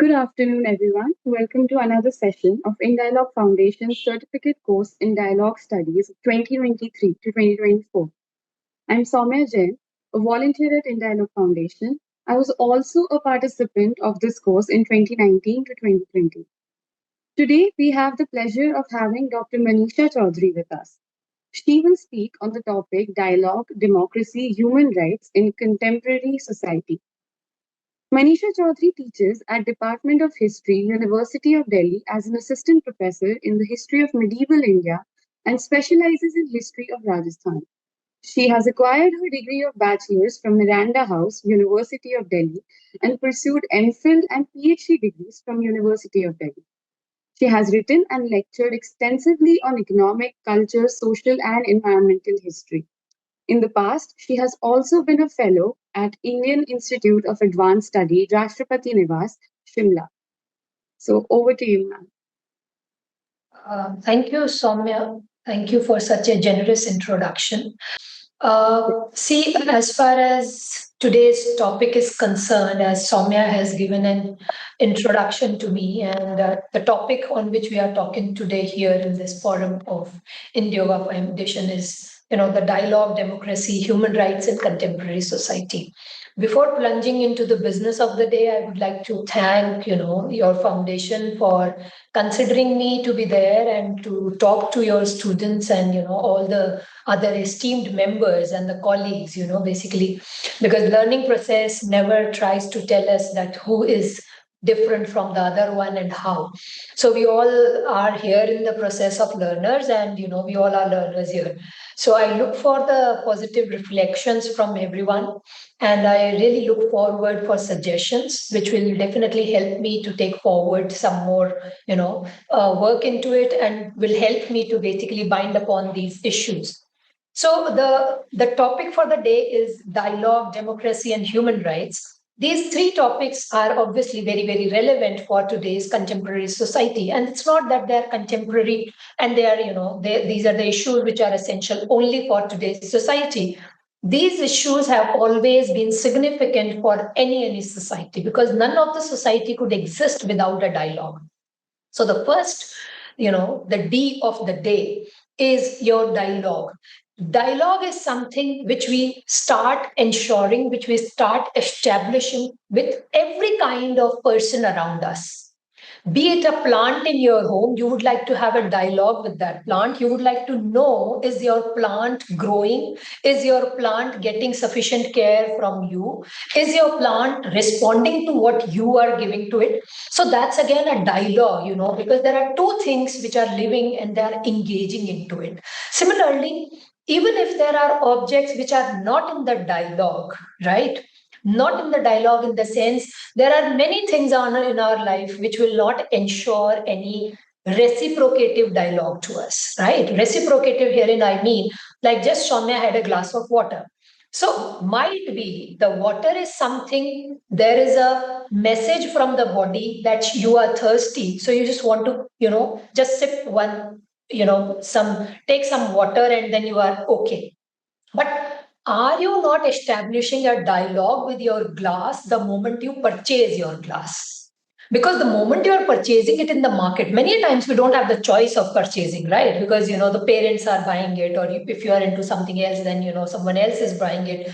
Good afternoon, everyone. Welcome to another session of In Dialogue Foundation's Certificate Course in Dialogue Studies 2023 to 2024. I'm Soumya Jain, a volunteer at In Dialogue Foundation. I was also a participant of this course in 2019 to 2020. Today, we have the pleasure of having Dr. Manisha Choudhary with us. She will speak on the topic Dialogue, Democracy, Human Rights in Contemporary Society. Manisha Chaudhary teaches at Department of History, University of Delhi as an assistant professor in the history of medieval India and specializes in history of Rajasthan. She has acquired her degree of bachelors from Miranda House, University of Delhi, and pursued MPhil and PhD degrees from University of Delhi. She has written and lectured extensively on economic, culture, social, and environmental history. In the past, she has also been a fellow at Indian Institute of Advanced Study, Rashtrapati Nivas, Shimla. So over to you, ma'am. Thank you, Soumya. Thank you for such a generous introduction. See, as far as today's topic is concerned, as Soumya has given an introduction to me, and the topic on which we are talking today here in this forum of Yoga Foundation is, the dialogue, democracy, human rights in contemporary society. Before plunging into the business of the day, I would like to thank, your foundation for considering me to be there and to talk to your students and, all the other esteemed members and the colleagues, basically, because learning process never tries to tell us that who is different from the other one and how. So we all are here in the process of learners and, we all are learners here. So I look for the positive reflections from everyone, and I really look forward for suggestions, which will definitely help me to take forward some more, work into it and will help me to basically bind upon these issues. So the topic for the day is dialogue, democracy, and human rights. These three topics are obviously very, very relevant for today's contemporary society. And it's not that they're contemporary and they are, these are the issues which are essential only for today's society. These issues have always been significant for any society because none of the society could exist without a dialogue. So the first, the D of the day is your dialogue. Dialogue is something which we start ensuring, which we start establishing with every kind of person around us. Be it a plant in your home, you would like to have a dialogue with that plant. You would like to know, is your plant growing? Is your plant getting sufficient care from you? Is your plant responding to what you are giving to it? So that's again a dialogue, because there are two things which are living and they are engaging into it. Similarly, even if there are objects which are not in the dialogue, right? Not in the dialogue in the sense there are many things in our life which will not ensure any reciprocative dialogue to us, right? Reciprocative herein I mean, like just Soumya had a glass of water. So might be the water is something, there is a message from the body that you are thirsty. So you just want to, just sip one, take some water and then you are okay. But are you not establishing a dialogue with your glass the moment you purchase your glass? Because the moment you are purchasing it in the market, many times we don't have the choice of purchasing, right? Because the parents are buying it, or if you are into something else, then someone else is buying it.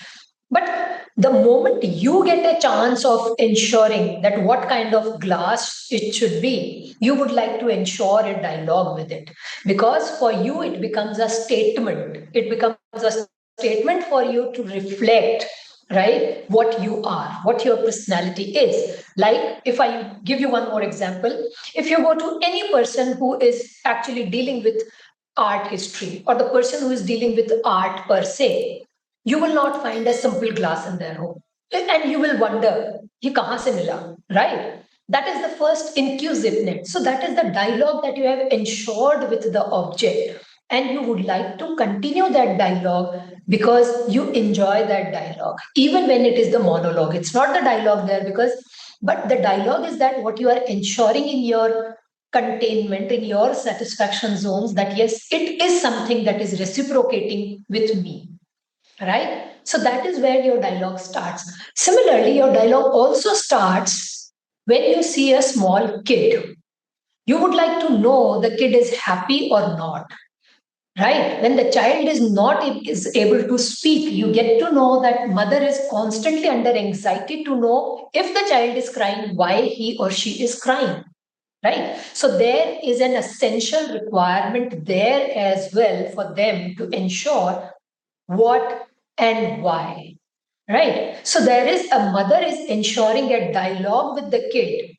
But the moment you get a chance of ensuring that what kind of glass it should be, you would like to ensure a dialogue with it. Because for you, it becomes a statement. It becomes a statement for you to reflect, right, what you are, what your personality is. Like, if I give you one more example, if you go to any person who is actually dealing with art history or the person who is dealing with art per se, you will not find a simple glass in their home. And you will wonder, ye kahan se mila, right? That is the first inclusiveness. So that is the dialogue that you have ensured with the object. And you would like to continue that dialogue because you enjoy that dialogue, even when it is the monologue. It's not the dialogue there but the dialogue is that what you are ensuring in your containment, in your satisfaction zones, that yes, it is something that is reciprocating with me, right? So that is where your dialogue starts. Similarly, your dialogue also starts When you see a small kid, you would like to know the kid is happy or not, right? When the child is able to speak, you get to know that mother is constantly under anxiety to know if the child is crying, why he or she is crying, right? So there is an essential requirement there as well for them to ensure what and why, right? So there is a mother is ensuring a dialogue with the kid,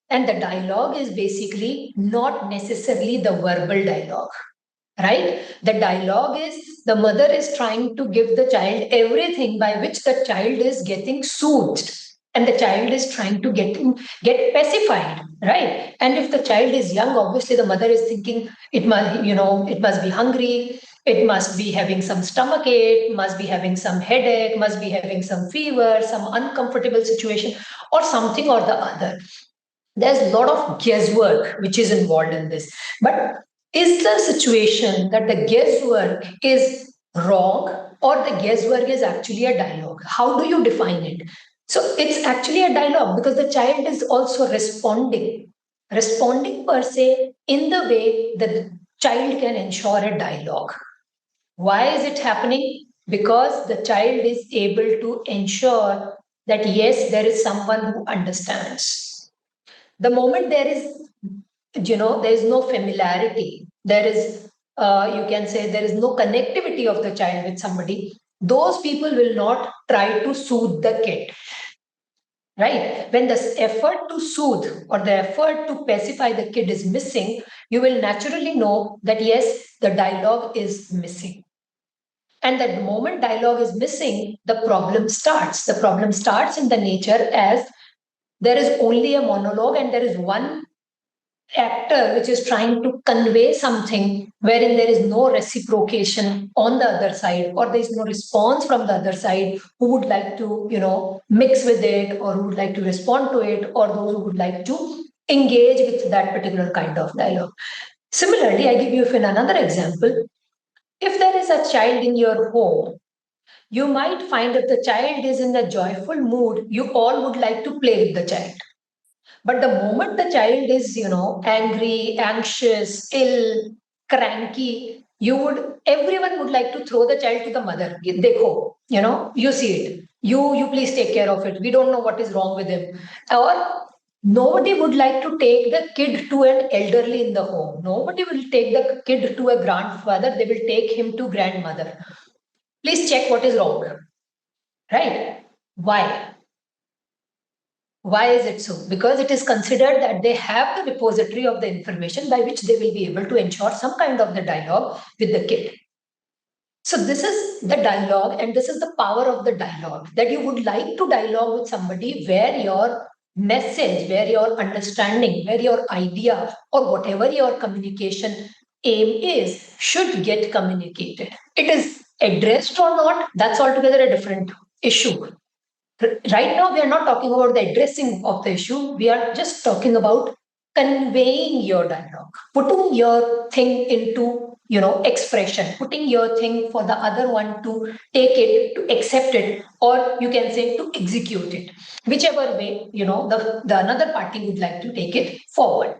and the dialogue is basically not necessarily the verbal dialogue, right? The dialogue is the mother is trying to give the child everything by which the child is getting soothed, and the child is trying to get pacified, right? And if the child is young, obviously the mother is thinking it must be hungry, it must be having some stomach ache, must be having some headache, must be having some fever, some uncomfortable situation, or something or the other. There's a lot of guesswork which is involved in this. But is the situation that the guesswork is wrong, or the guesswork is actually a dialogue? How do you define it? So it's actually a dialogue because the child is also responding per se in the way that the child can ensure a dialogue. Why is it happening? Because the child is able to ensure that yes, there is someone who understands. The moment there is no familiarity, there is you can say there is no connectivity of the child with somebody, those people will not try to soothe the kid, right? When the effort to soothe or the effort to pacify the kid is missing, you will naturally know that yes, the dialogue is missing. And that the moment dialogue is missing, the problem starts in the nature as there is only a monologue and there is one actor which is trying to convey something wherein there is no reciprocation on the other side, or there is no response from the other side who would like to mix with it, or who would like to respond to it, or those who would like to engage with that particular kind of dialogue. Similarly, I give you another example. If there is a child in your home, you might find if the child is in a joyful mood, you all would like to play with the child. But the moment the child is, angry, anxious, ill, cranky, everyone would like to throw the child to the mother. Dekho, you see it. You please take care of it. We don't know what is wrong with him. Or nobody would like to take the kid to an elderly in the home. Nobody will take the kid to a grandfather. They will take him to grandmother. Please check what is wrong. Right? Why? Why is it so? Because it is considered that they have the repository of the information by which they will be able to ensure some kind of the dialogue with the kid. So this is the dialogue, and this is the power of the dialogue, that you would like to dialogue with somebody where your message, where your understanding, where your idea, or whatever your communication aim is, should get communicated. It is addressed or not, that's altogether a different issue. Right now, we are not talking about the addressing of the issue. We are just talking about conveying your dialogue, putting your thing into, expression, putting your thing for the other one to take it, to accept it, or you can say to execute it, whichever way, the another party would like to take it forward.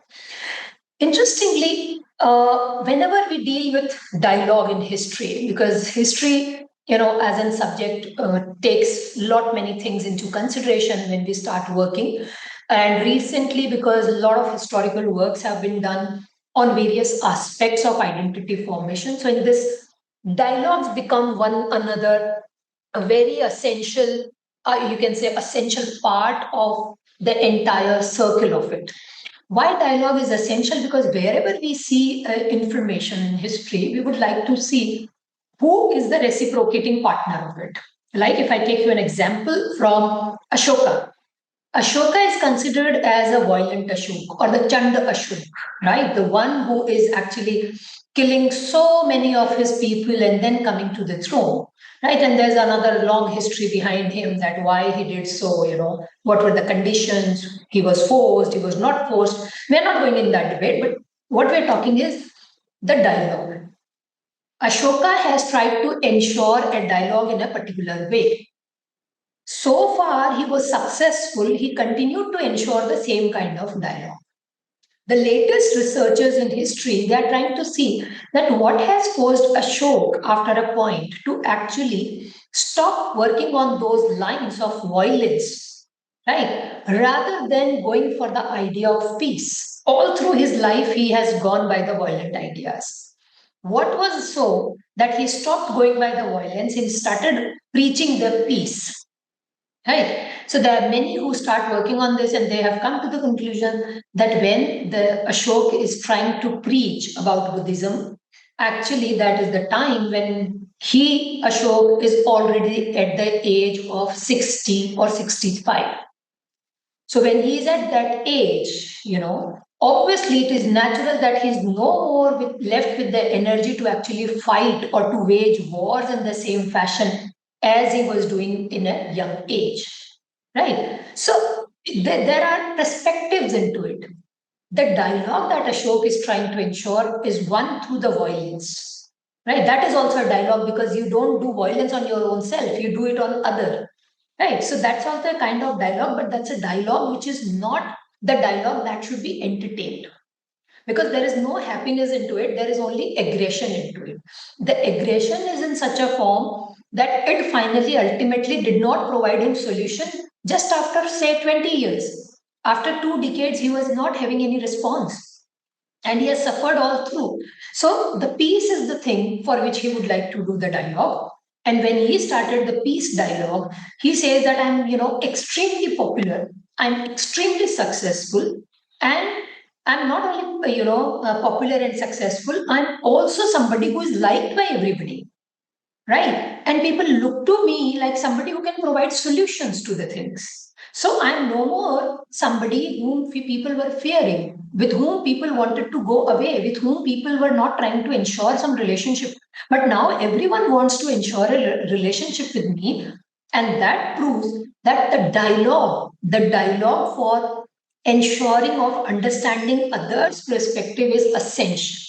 Interestingly, whenever we deal with dialogue in history, because history, as a subject, takes lot many things into consideration when we start working. And recently, because a lot of historical works have been done on various aspects of identity formation, so in this, dialogues become one another a very essential, you can say, essential part of the entire circle of it. Why dialogue is essential? Because wherever we see information in history, we would like to see who is the reciprocating partner of it. Like if I take you an example from Ashoka. Ashoka is considered as a violent Ashok or the Chanda Ashok, right? The one who is actually killing so many of his people and then coming to the throne, right? And there's another long history behind him, that why he did so, what were the conditions, he was forced, he was not forced. We're not going in that debate, but what we're talking is the dialogue. Ashoka has tried to ensure a dialogue in a particular way. So far, he was successful. He continued to ensure the same kind of dialogue. The latest researchers in history, they are trying to see that what has caused Ashok after a point to actually stop working on those lines of violence, right? Rather than going for the idea of peace. All through his life, he has gone by the violent ideas. What was so that he stopped going by the violence and started preaching the peace? Right. So there are many who start working on this and they have come to the conclusion that when the Ashok is trying to preach about Buddhism, actually that is the time when Ashok, is already at the age of 60 or 65. So when he is at that age, obviously it is natural that he's no more left with the energy to actually fight or to wage wars in the same fashion as he was doing in a young age. Right? So there are perspectives into it. The dialogue that Ashok is trying to ensure is one through the violence. Right? That is also a dialogue because you don't do violence on your own self, you do it on other. Right. So that's also a kind of dialogue, but that's a dialogue which is not the dialogue that should be entertained because there is no happiness into it, there is only aggression into it. The aggression is in such a form that it finally ultimately did not provide him solution just after say 20 years. After 2 decades, he was not having any response and he has suffered all through. So the peace is the thing for which he would like to do the dialogue. And when he started the peace dialogue, he says that I'm, extremely popular, I'm extremely successful, and I'm not only, popular and successful, I'm also somebody who is liked by everybody, right? And people look to me like somebody who can provide solutions to the things. So I'm no more somebody whom people were fearing, with whom people wanted to go away, with whom people were not trying to ensure some relationship. But now everyone wants to ensure a relationship with me. And that proves that the dialogue for ensuring of understanding others' perspective is essential.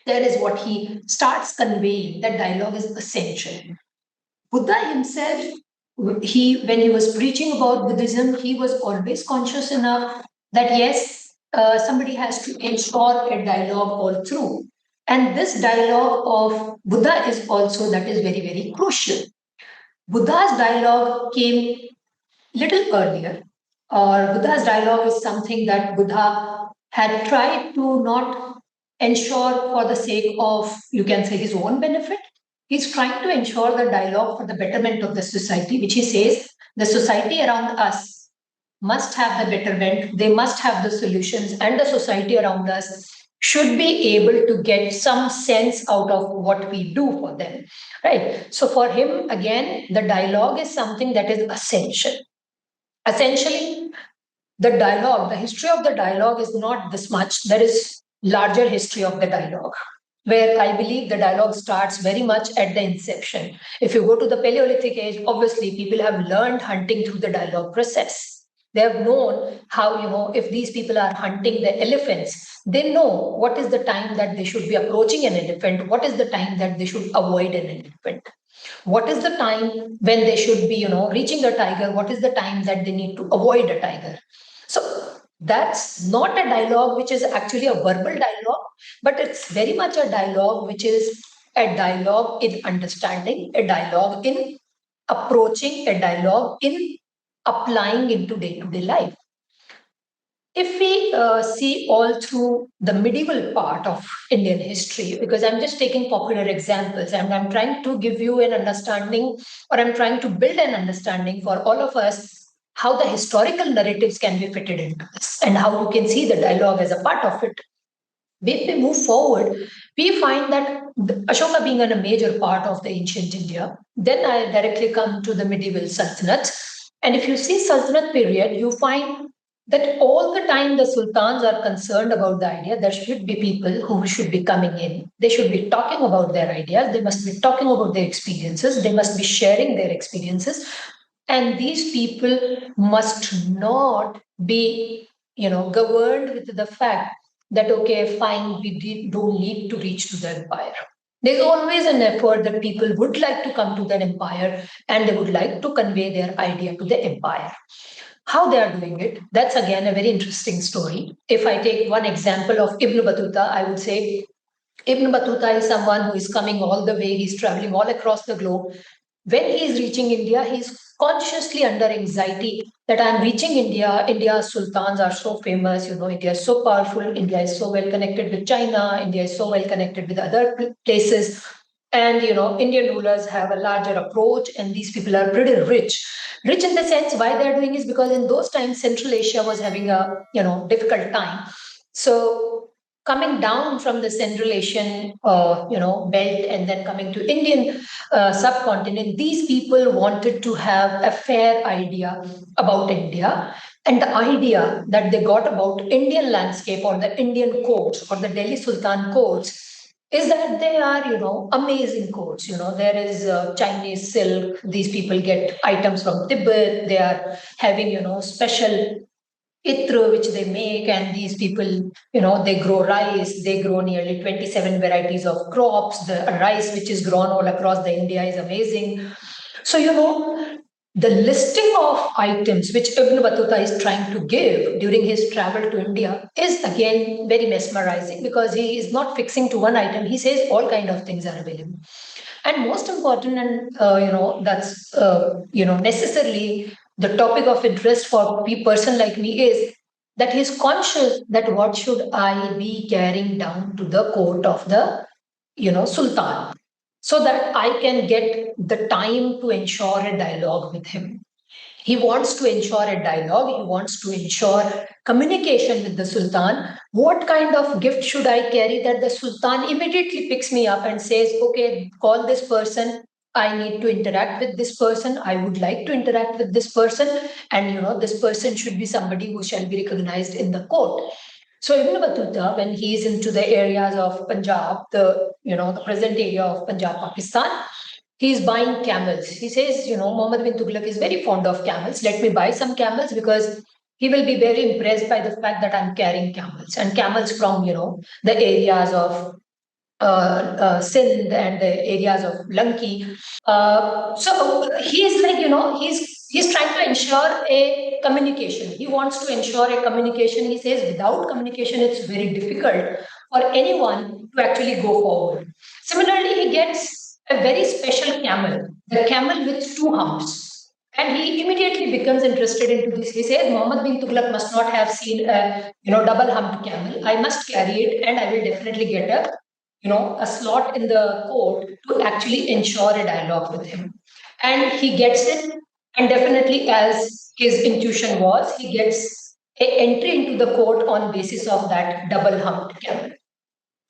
There is what he starts conveying. That dialogue is essential. Buddha himself, when he was preaching about Buddhism, he was always conscious enough that yes, somebody has to ensure a dialogue all through. And this dialogue of Buddha is also that is very, very crucial. Buddha's dialogue came little earlier, or Buddha's dialogue is something that Buddha had tried to not ensure for the sake of, you can say, his own benefit. He's trying to ensure the dialogue for the betterment of the society, which he says the society around us must have the betterment, they must have the solutions, and the society around us should be able to get some sense out of what we do for them. Right. So for him, again, the dialogue is something that is essential. Essentially, the dialogue, the history of the dialogue is not this much. There is larger history of the dialogue, where I believe the dialogue starts very much at the inception. If you go to the Paleolithic age, obviously people have learned hunting through the dialogue process. They have known how, if these people are hunting the elephants, they know what is the time that they should be approaching an elephant, what is the time that they should avoid an elephant, what is the time when they should be, reaching the tiger, what is the time that they need to avoid a tiger. So that's not a dialogue which is actually a verbal dialogue, but it's very much a dialogue which is a dialogue in understanding, a dialogue in approaching, a dialogue in applying into day-to-day life. If we see all through the medieval part of Indian history, because I'm just taking popular examples and I'm trying to give you an understanding, or I'm trying to build an understanding for all of us how the historical narratives can be fitted into this and how you can see the dialogue as a part of it. If we move forward, we find that Ashoka being a major part of the ancient India, then I directly come to the medieval Sultanate. And if you see Sultanate period, you find that all the time the sultans are concerned about the idea there should be people who should be coming in. They should be talking about their ideas. They must be talking about their experiences. They must be sharing their experiences. And these people must not be, governed with the fact that, okay, fine, don't need to reach to the empire. There's always an effort that people would like to come to that empire and they would like to convey their idea to the empire. How they are doing it, that's again a very interesting story. If I take one example of Ibn Battuta, I would say Ibn Battuta is someone who is coming all the way, he's traveling all across the globe. When he is reaching India, he's consciously under anxiety that I'm reaching India. India's sultans are so famous, India is so powerful, India is so well connected with China, India is so well connected with other places. And Indian rulers have a larger approach, and these people are pretty rich. Rich in the sense why they're doing is because in those times Central Asia was having a difficult time. So coming down from the Central Asian, belt and then coming to Indian subcontinent, these people wanted to have a fair idea about India. And the idea that they got about Indian landscape or the Indian courts or the Delhi Sultan courts is that they are, amazing courts. There is Chinese silk. These people get items from Tibet. They are having, special itru which they make, and these people they grow rice, they grow nearly 27 varieties of crops. The rice which is grown all across the India is amazing. So the listing of items which Ibn Battuta is trying to give during his travel to India is again very mesmerizing, because he is not fixing to one item. He says all kind of things are available. And most important, and that's necessarily the topic of interest for a person like me, is that he's conscious that what should I be carrying down to the court of the sultan, so that I can get the time to ensure a dialogue with him. He wants to ensure a dialogue, he wants to ensure communication with the sultan. What kind of gift should I carry that the sultan immediately picks me up and says, okay, call this person, I need to interact with this person, I would like to interact with this person, and this person should be somebody who shall be recognized in the court. So Ibn Battuta, when he is into the areas of Punjab, the present area of Punjab, Pakistan, he is buying camels. He says, Muhammad bin Tughlaq is very fond of camels. Let me buy some camels, because he will be very impressed by the fact that I'm carrying camels, and camels from, the areas of Sindh and the areas of Lanki. So he is like, he's trying to ensure a communication. He wants to ensure a communication. He says without communication, it's very difficult for anyone to actually go forward. Similarly, he gets a very special camel, the camel with two humps. And he immediately becomes interested into this. He says, Muhammad bin Tughlaq must not have seen a double humped camel. I must carry it, and I will definitely get a slot in the court to actually ensure a dialogue with him. And he gets it, and definitely, as his intuition was, he gets a entry into the court on basis of that double humped camel.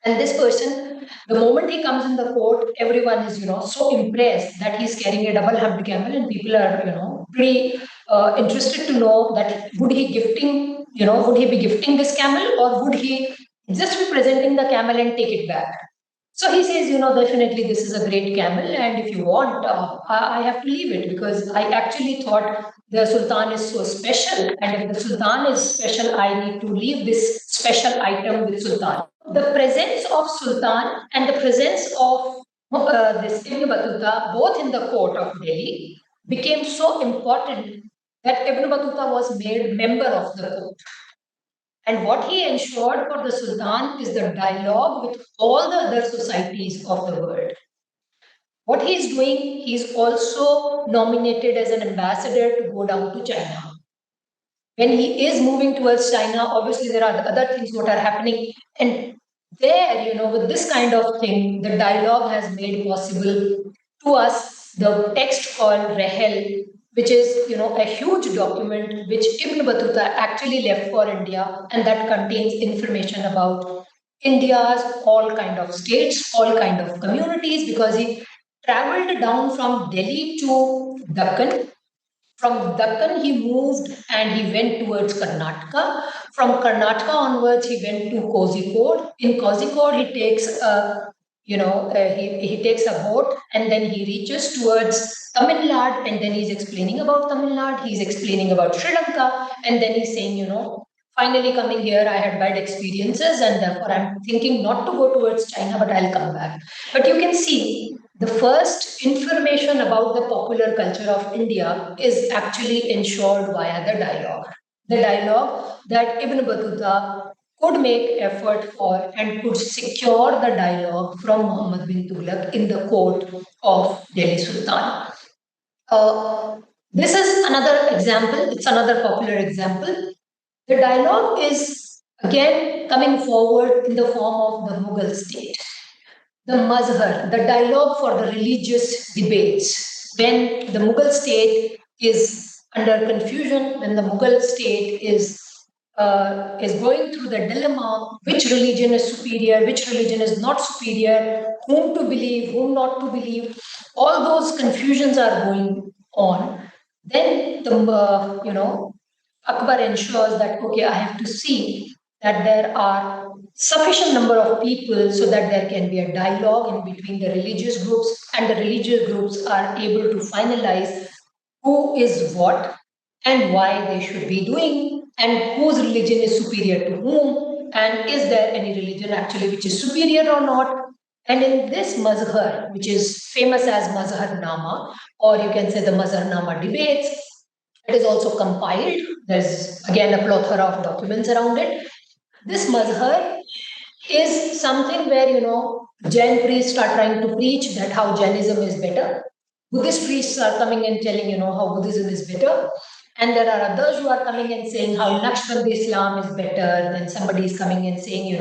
And this person, the moment he comes in the court, everyone is, so impressed that he's carrying a double humped camel, and people are, pretty interested to know that would he be gifting this camel, or would he just be presenting the camel and take it back? So he says, definitely this is a great camel, and if you want, I have to leave it, because I actually thought the Sultan is so special, and if the Sultan is special, I need to leave this special item with Sultan. The presence of Sultan and the presence of this Ibn Battuta, both in the court of Delhi, became so important that Ibn Battuta was made member of the court. And what he ensured for the Sultan is the dialogue with all the other societies of the world. What he is doing, he is also nominated as an ambassador to go down to China. When he is moving towards China, obviously there are other things what are happening. And there, with this kind of thing, the dialogue has made possible to us the text called Rahel, which is, a huge document which Ibn Battuta actually left for India, and that contains information about India's all kind of states, all kind of communities, because he traveled down from Delhi to Deccan. From Deccan, he moved and he went towards Karnataka. From Karnataka onwards, he went to Kozhikode. In Kozhikode, he takes he takes a boat, and then he reaches towards Tamil Nadu, and then he's explaining about Tamil Nadu. He's explaining about Sri Lanka, and then he's saying, finally coming here, I had bad experiences, and therefore I'm thinking not to go towards China, but I'll come back. But you can see the first information about the popular culture of India is actually ensured via the dialogue. The dialogue that Ibn Battuta could make effort for and could secure the dialogue from Muhammad bin Tughlaq in the court of Delhi Sultan. Uh, this is another example, it's another popular example. The dialogue is again coming forward in the form of the Mughal state. The Mazhar, the dialogue for the religious debates. When the Mughal state is under confusion, when the Mughal state is going through the dilemma, which religion is superior, which religion is not superior, whom to believe, whom not to believe, all those confusions are going on. Then Akbar ensures that okay, I have to see that there are sufficient number of people so that there can be a dialogue in between the religious groups, and the religious groups are able to finalize who is what and why they should be doing, and whose religion is superior to whom, and is there any religion actually which is superior or not. And in this Mazhar, which is famous as Mazhar Nama, or you can say the Mazhar Nama debates, it is also compiled. There's again a plethora of documents around it. This Mazhar is something where, Jain priests are trying to preach that how Jainism is better. Buddhist priests are coming and telling, how Buddhism is better. And there are others who are coming and saying how Naqshbandi Islam is better. Then somebody is coming and saying,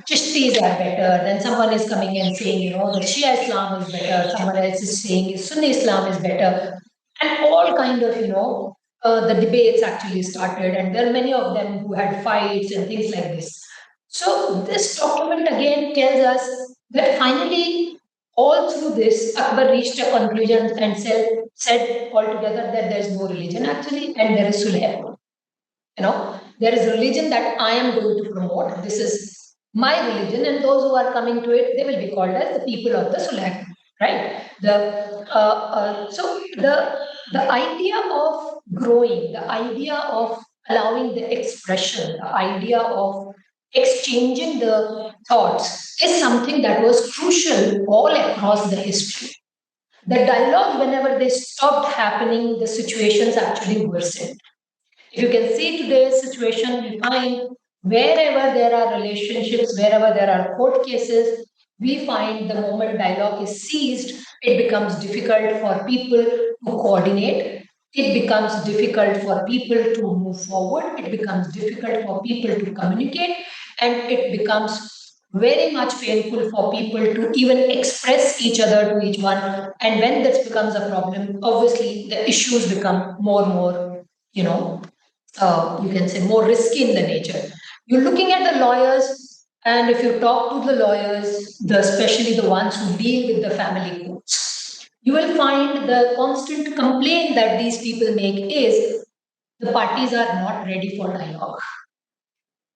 Chishtis are better. Then someone is coming and saying, the Shia Islam is better. Someone else is saying Sunni Islam is better. And all kind of, the debates actually started. And there are many of them who had fights and things like this. So this document again tells us that finally, all through this, Akbar reached a conclusion and said altogether that there is no religion actually, and there is Sulh. There is religion that I am going to promote. This is my religion, and those who are coming to it, they will be called as the people of the Sulh, right? So the idea of growing, the idea of allowing the expression, the idea of exchanging the thoughts is something that was crucial all across the history. The dialogue, whenever they stopped happening, the situations actually worsened. If you can see today's situation, we find wherever there are relationships, wherever there are court cases, we find the moment dialogue is seized, it becomes difficult for people to coordinate. It becomes difficult for people to move forward. It becomes difficult for people to communicate. And it becomes very much painful for people to even express each other to each one. And when this becomes a problem, obviously the issues become more and more, you can say more risky in the nature. You're looking at the lawyers, and if you talk to the lawyers, especially the ones who deal with the family courts, you will find the constant complaint that these people make is the parties are not ready for dialogue.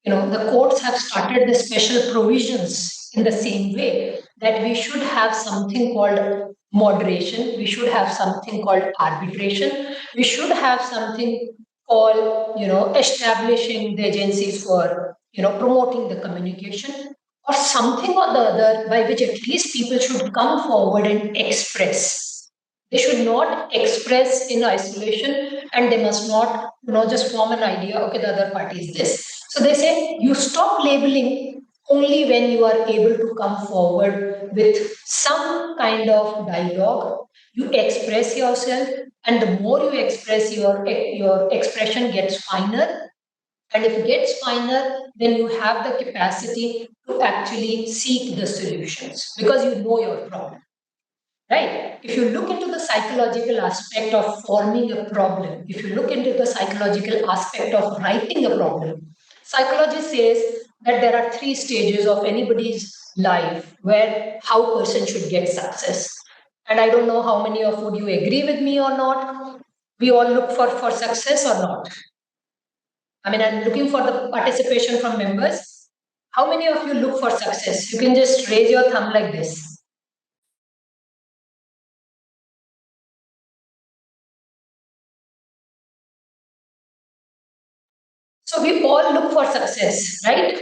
The courts have started the special provisions in the same way that we should have something called moderation, we should have something called arbitration, we should have something called, establishing the agencies for, promoting the communication, or something or the other by which at least people should come forward and express. They should not express in isolation, and they must not, just form an idea, okay, the other party is this. So they say you stop labeling only when you are able to come forward with some kind of dialogue. You express yourself, and the more you express, your expression gets finer. And if it gets finer, then you have the capacity to actually seek the solutions because you know your problem. Right? If you look into the psychological aspect of forming a problem, if you look into the psychological aspect of writing a problem, psychology says that there are three stages of anybody's life where how person should get success. And I don't know how many of would you agree with me or not. We all look for success or not. I mean, I'm looking for the participation from members. How many of you look for success? You can just raise your thumb like this. So we all look for success, right?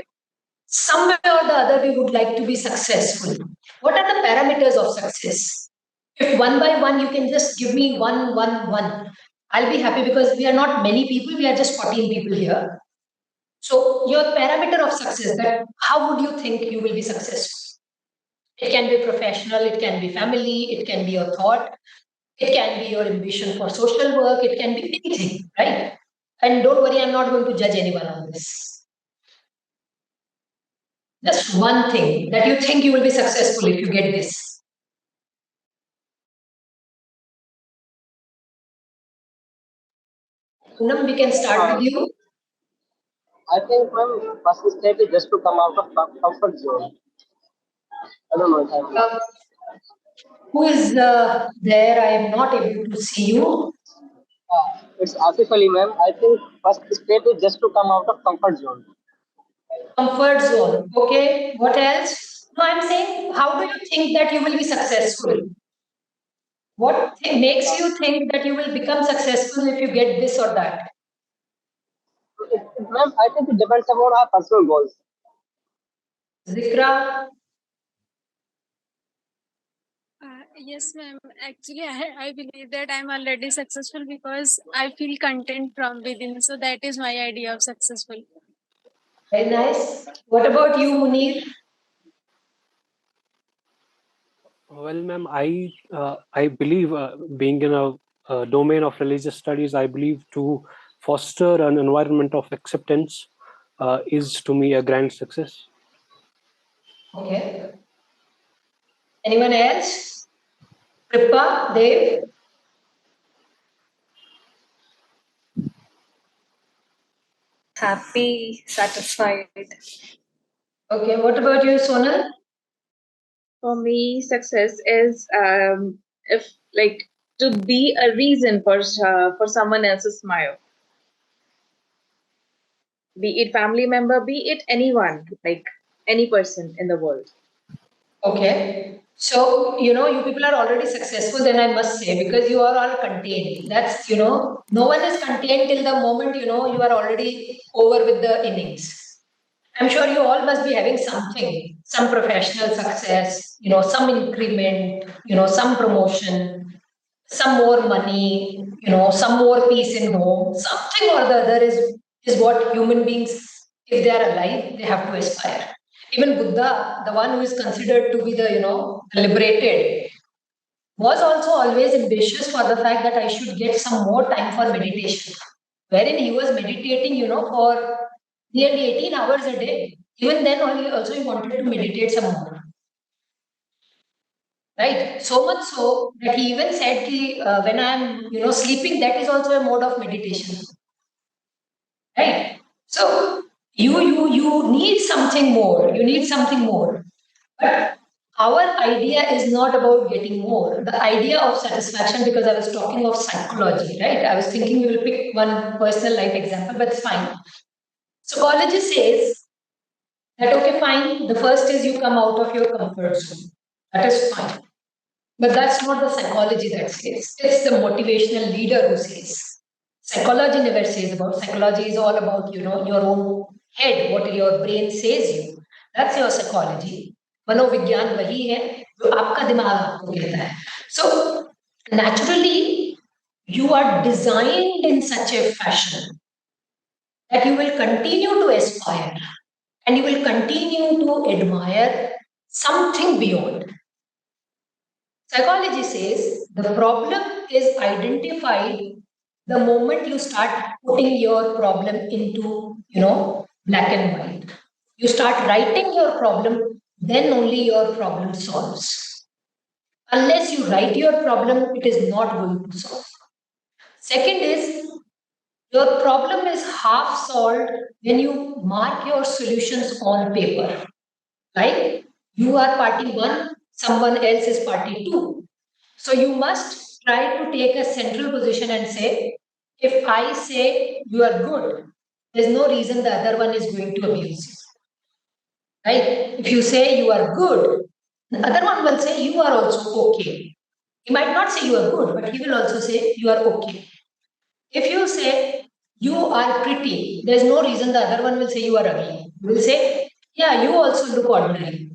Somewhere or the other, we would like to be successful. What are the parameters of success? If one by one you can just give me one, I'll be happy because we are not many people, we are just 14 people here. So, your parameter of success, that how would you think you will be successful? It can be professional, it can be family, it can be your thought, it can be your ambition for social work, it can be anything, right? And don't worry, I'm not going to judge anyone on this. Just one thing that you think you will be successful if you get this. Poonam, we can start with you. I think, ma'am, first step is just to come out of comfort zone. I don't know if I'm Uh, who is there? I am not able to see you. It's Asif Ali, ma'am. I think first step is just to come out of comfort zone. Comfort zone. Okay. What else? No, I'm saying, how do you think that you will be successful? What makes you think that you will become successful if you get this or that? Ma'am, I think it depends upon our personal goals. Zikra, Yes, ma'am. Actually, I believe that I'm already successful because I feel content from within. So that is my idea of successful. very nice. What about you, Munir? Well, ma'am, I believe being in a domain of religious studies, I believe to foster an environment of acceptance is to me a grand success. Okay. Anyone else? Kripa, Dev? Happy, satisfied. Okay. What about you, Sonal? For me, success is if like to be a reason for someone else's smile, be it family member, be it anyone, like any person in the world. Okay. So, you people are already successful, then I must say, because you are all contained. That's, no one is contained till the moment, you are already over with the innings. I'm sure you all must be having something, some professional success, some increment, some promotion, some more money, some more peace in home, something or the other is what human beings, if they are alive, they have to aspire. Even Buddha, the one who is considered to be the, the liberated, was also always ambitious for the fact that I should get some more time for meditation. Wherein he was meditating, for nearly 18 hours a day. Even then, also he wanted to meditate some more. Right? So much so that he even said, when I'm, sleeping, that is also a mode of meditation. Right? So you need something more. You need something more. But our idea is not about getting more. The idea of satisfaction, because I was talking of psychology, right? I was thinking we will pick one personal life example, but it's fine. Psychology says that, okay, fine, the first is you come out of your comfort zone. That is fine. But that's not the psychology that says. It's the motivational leader who says. Psychology never says about. Psychology is all about, your own head, what your brain says you. That's your psychology. मनोविज्ञान वही है जो आपका दिमाग आपको कहता है. So naturally, you are designed in such a fashion that you will continue to aspire and you will continue to admire something beyond. Psychology says the problem is identified the moment you start putting your problem into, black and white. You start writing your problem, then only your problem solves. Unless you write your problem, it is not going to solve. Second is your problem is half solved when you mark your solutions on paper. Like you are party one, someone else is party two. So you must try to take a central position and say, if I say you are good, there's no reason the other one is going to abuse you. Right? If you say you are good, the other one will say you are also okay. He might not say you are good, but he will also say you are okay. If you say you are pretty, there's no reason the other one will say you are ugly. You will say, yeah, you also look ordinary.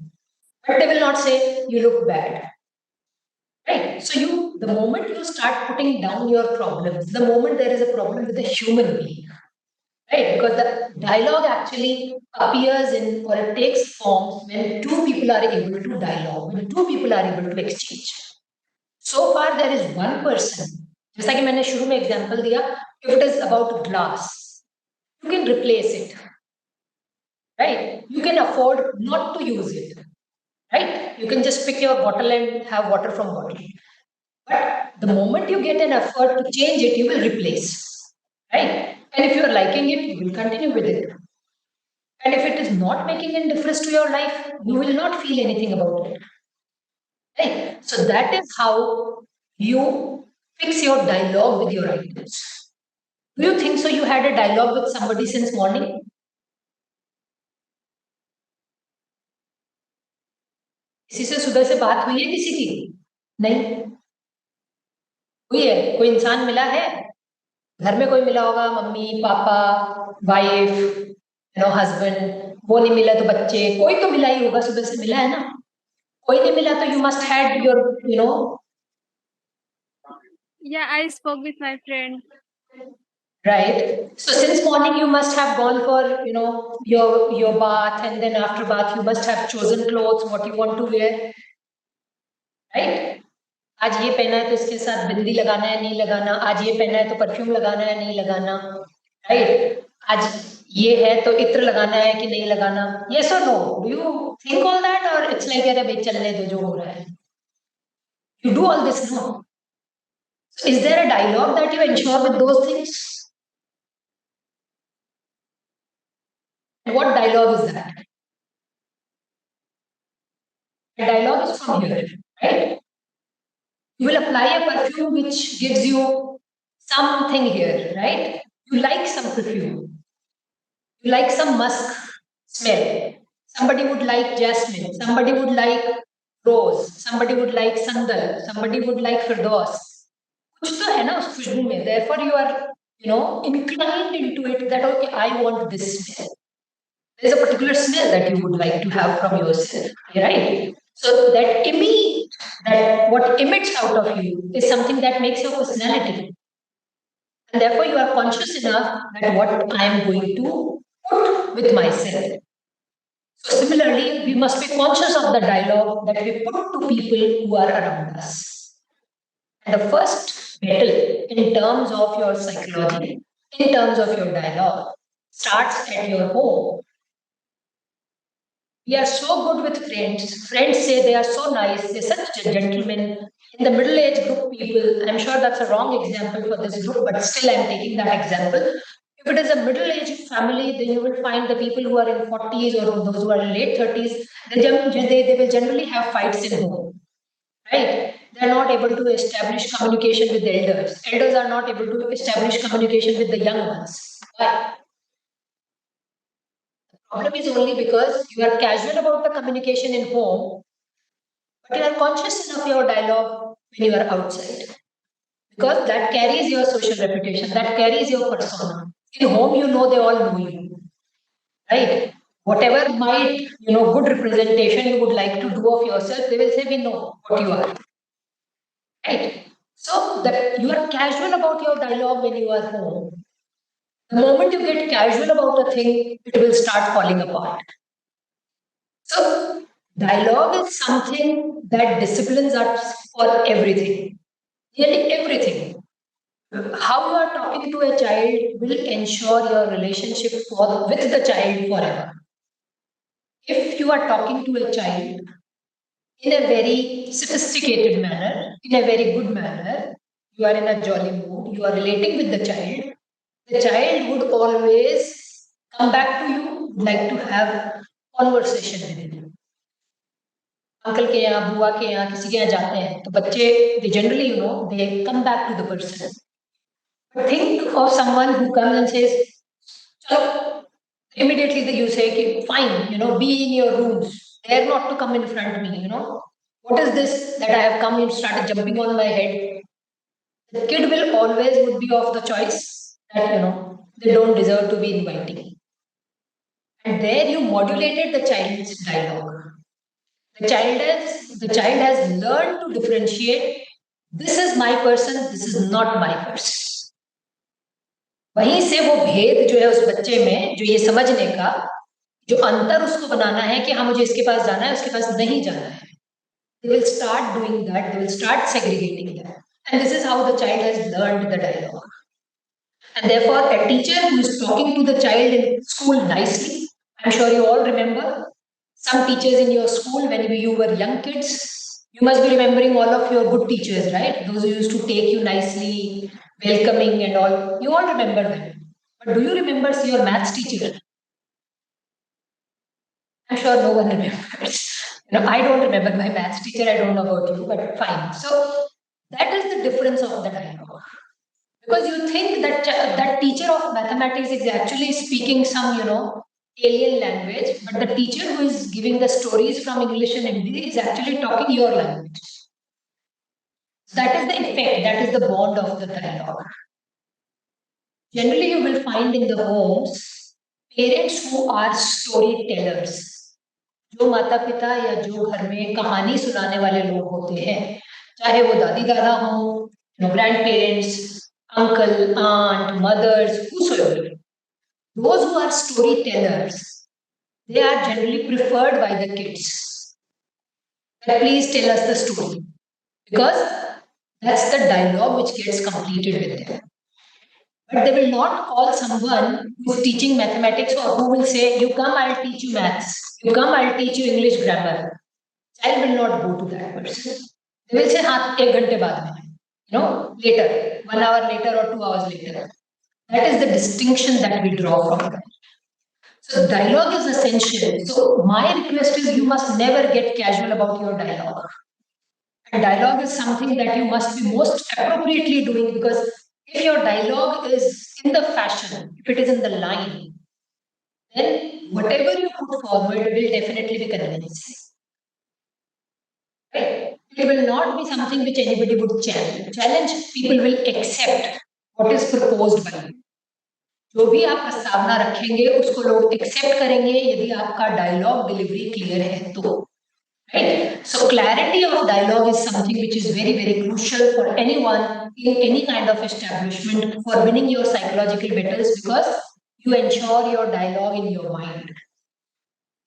But they will not say you look bad. Right? So the moment you start putting down your problems, the moment there is a problem with a human being, right? Because the dialogue actually appears in, or it takes form when two people are able to dialogue, when two people are able to exchange. So far there is one person, जैसा कि मैंने शुरू में example दिया, if it is about glass, you can replace it, right? You can afford not to use it, right? You can just pick your bottle and have water from bottle. But the moment you get an effort to change it, you will replace, right? And if you are liking it, you will continue with it. And if it is not making any difference to your life, you will not feel anything about it. Right? So that is how you fix your dialogue with your items. Do you think so? You had a dialogue with somebody since morning? किसी से सुबह से बात हुई है किसी की? नहीं हुई है? कोई इंसान मिला है? घर में कोई मिला होगा, मम्मी पापा वाइफ हस्बैंड, वो नहीं मिला तो बच्चे, कोई तो मिला ही होगा, सुबह से मिला है ना? कोई नहीं मिला तो you must had your Yeah, I spoke with my friend. right? So since morning you must have gone for your bath, and then after bath you must have chosen clothes what you want to wear, right? आज ये पहना है तो इसके साथ बिंदी लगाना है नहीं लगाना, आज ये पहना है तो परफ्यूम लगाना है नहीं लगाना, राइट? आज ये है तो इत्र लगाना है कि नहीं लगाना, yes or no? Do you think all that, or it's like अरे भाई चलने दो जो हो रहा है? You do all this, no? So is there a dialogue that you ensure with those things? And what dialogue is that? The dialogue is from here, right? You will apply a perfume which gives you something here, right? You like some perfume. You like some musk smell. Somebody would like jasmine. Somebody would like rose. Somebody would like sandal. Somebody would like firdaus. कुछ तो है ना उस खुशबू में. Therefore, you are, inclined into it that okay, I want this smell. There's a particular smell that you would like to have from yourself, right? So that what emits out of you is something that makes your personality. And therefore you are conscious enough that what I am going to put with myself. So similarly, we must be conscious of the dialogue that we put to people who are around us. And the first battle in terms of your psychology, in terms of your dialogue, starts at your home. We are so good with friends. Friends say they are so nice, they're such gentlemen. In the middle age group people, I'm sure that's a wrong example for this group, but still I'm taking that example. If it is a middle aged family, then you will find the people who are in 40s or those who are in late 30s, they will generally have fights in home. Right? They are not able to establish communication with the elders. Elders are not able to establish communication with the young ones. Why? Problem is only because you are casual about the communication in home, but you are conscious enough of your dialogue when you are outside. Because that carries your social reputation, that carries your persona. In home, they all know you. Right? Whatever might, good representation you would like to do of yourself, they will say, we know what you are. Right? So that you are casual about your dialogue when you are home. The moment you get casual about a thing, it will start falling apart. So, dialogue is something that disciplines us for everything, nearly everything. How you are talking to a child will ensure your relationship with the child forever. If you are talking to a child in a very sophisticated manner, in a very good manner, you are in a jolly mood, you are relating with the child would always come back to you, would like to have conversation with you. Uncle के यहाँ बुआ के यहाँ किसी के यहाँ जाते हैं तो बच्चे they generally they come back to the person. But think of someone who comes and says chalo, immediately you say कि fine, be in your rooms, dare not to come in front of me, what is this that I have come and started jumping on my head. The kid will always would be of the choice that they don't deserve to be inviting. And there you modulated the child's dialogue. The child has learned to differentiate, this is my person, this is not my person. वहीं से वो भेद जो है उस बच्चे में, जो ये समझने का जो अंतर उसको बनाना है कि हाँ मुझे इसके पास जाना है, उसके पास नहीं जाना है. They will start doing that, they will start segregating that. And this is how the child has learned the dialogue. And therefore, a teacher who is talking to the child in school nicely, I'm sure you all remember some teachers in your school when you were young kids. You must be remembering all of your good teachers, right? Those who used to take you nicely, welcoming and all. You all remember them. But do you remember your maths teacher? I'm sure no one remembers. I don't remember my maths teacher. I don't know about you, but fine. So that is the difference of the dialogue. Because you think that that teacher of mathematics is actually speaking some, alien language, but the teacher who is giving the stories from English and Hindi is actually talking your language. That is the effect, that is the bond of the dialogue. Generally, you will find in the homes parents who are storytellers. जो माता पिता या जो घर में कहानी सुनाने वाले लोग होते हैं, चाहे वो दादी दादा हों, grand parents, uncle, aunt, mothers, whosoever, those who are storytellers, they are generally preferred by the kids. That please tell us the story, because that's the dialogue which gets completed with them. But they will not call someone who is teaching mathematics or who will say, you come, I'll teach you maths. You come, I'll teach you English grammar. Child will not go to that person. They will say, हाँ, 1 घंटे बाद में, later, 1 hour later or 2 hours later. That is the distinction that we draw from that. So dialogue is essential. So my request is you must never get casual about your dialogue. And dialogue is something that you must be most appropriately doing, because if your dialogue is in the fashion, if it is in the line, then whatever you put forward will definitely be convincing. Right? It will not be something which anybody would challenge. People will accept what is proposed by you. जो भी आप प्रस्तावना रखेंगे उसको लोग accept करेंगे यदि आपका डायलॉग डिलीवरी क्लियर है तो. Right? So clarity of dialogue is something which is very, very crucial for anyone in any kind of establishment for winning your psychological battles, because you ensure your dialogue in your mind.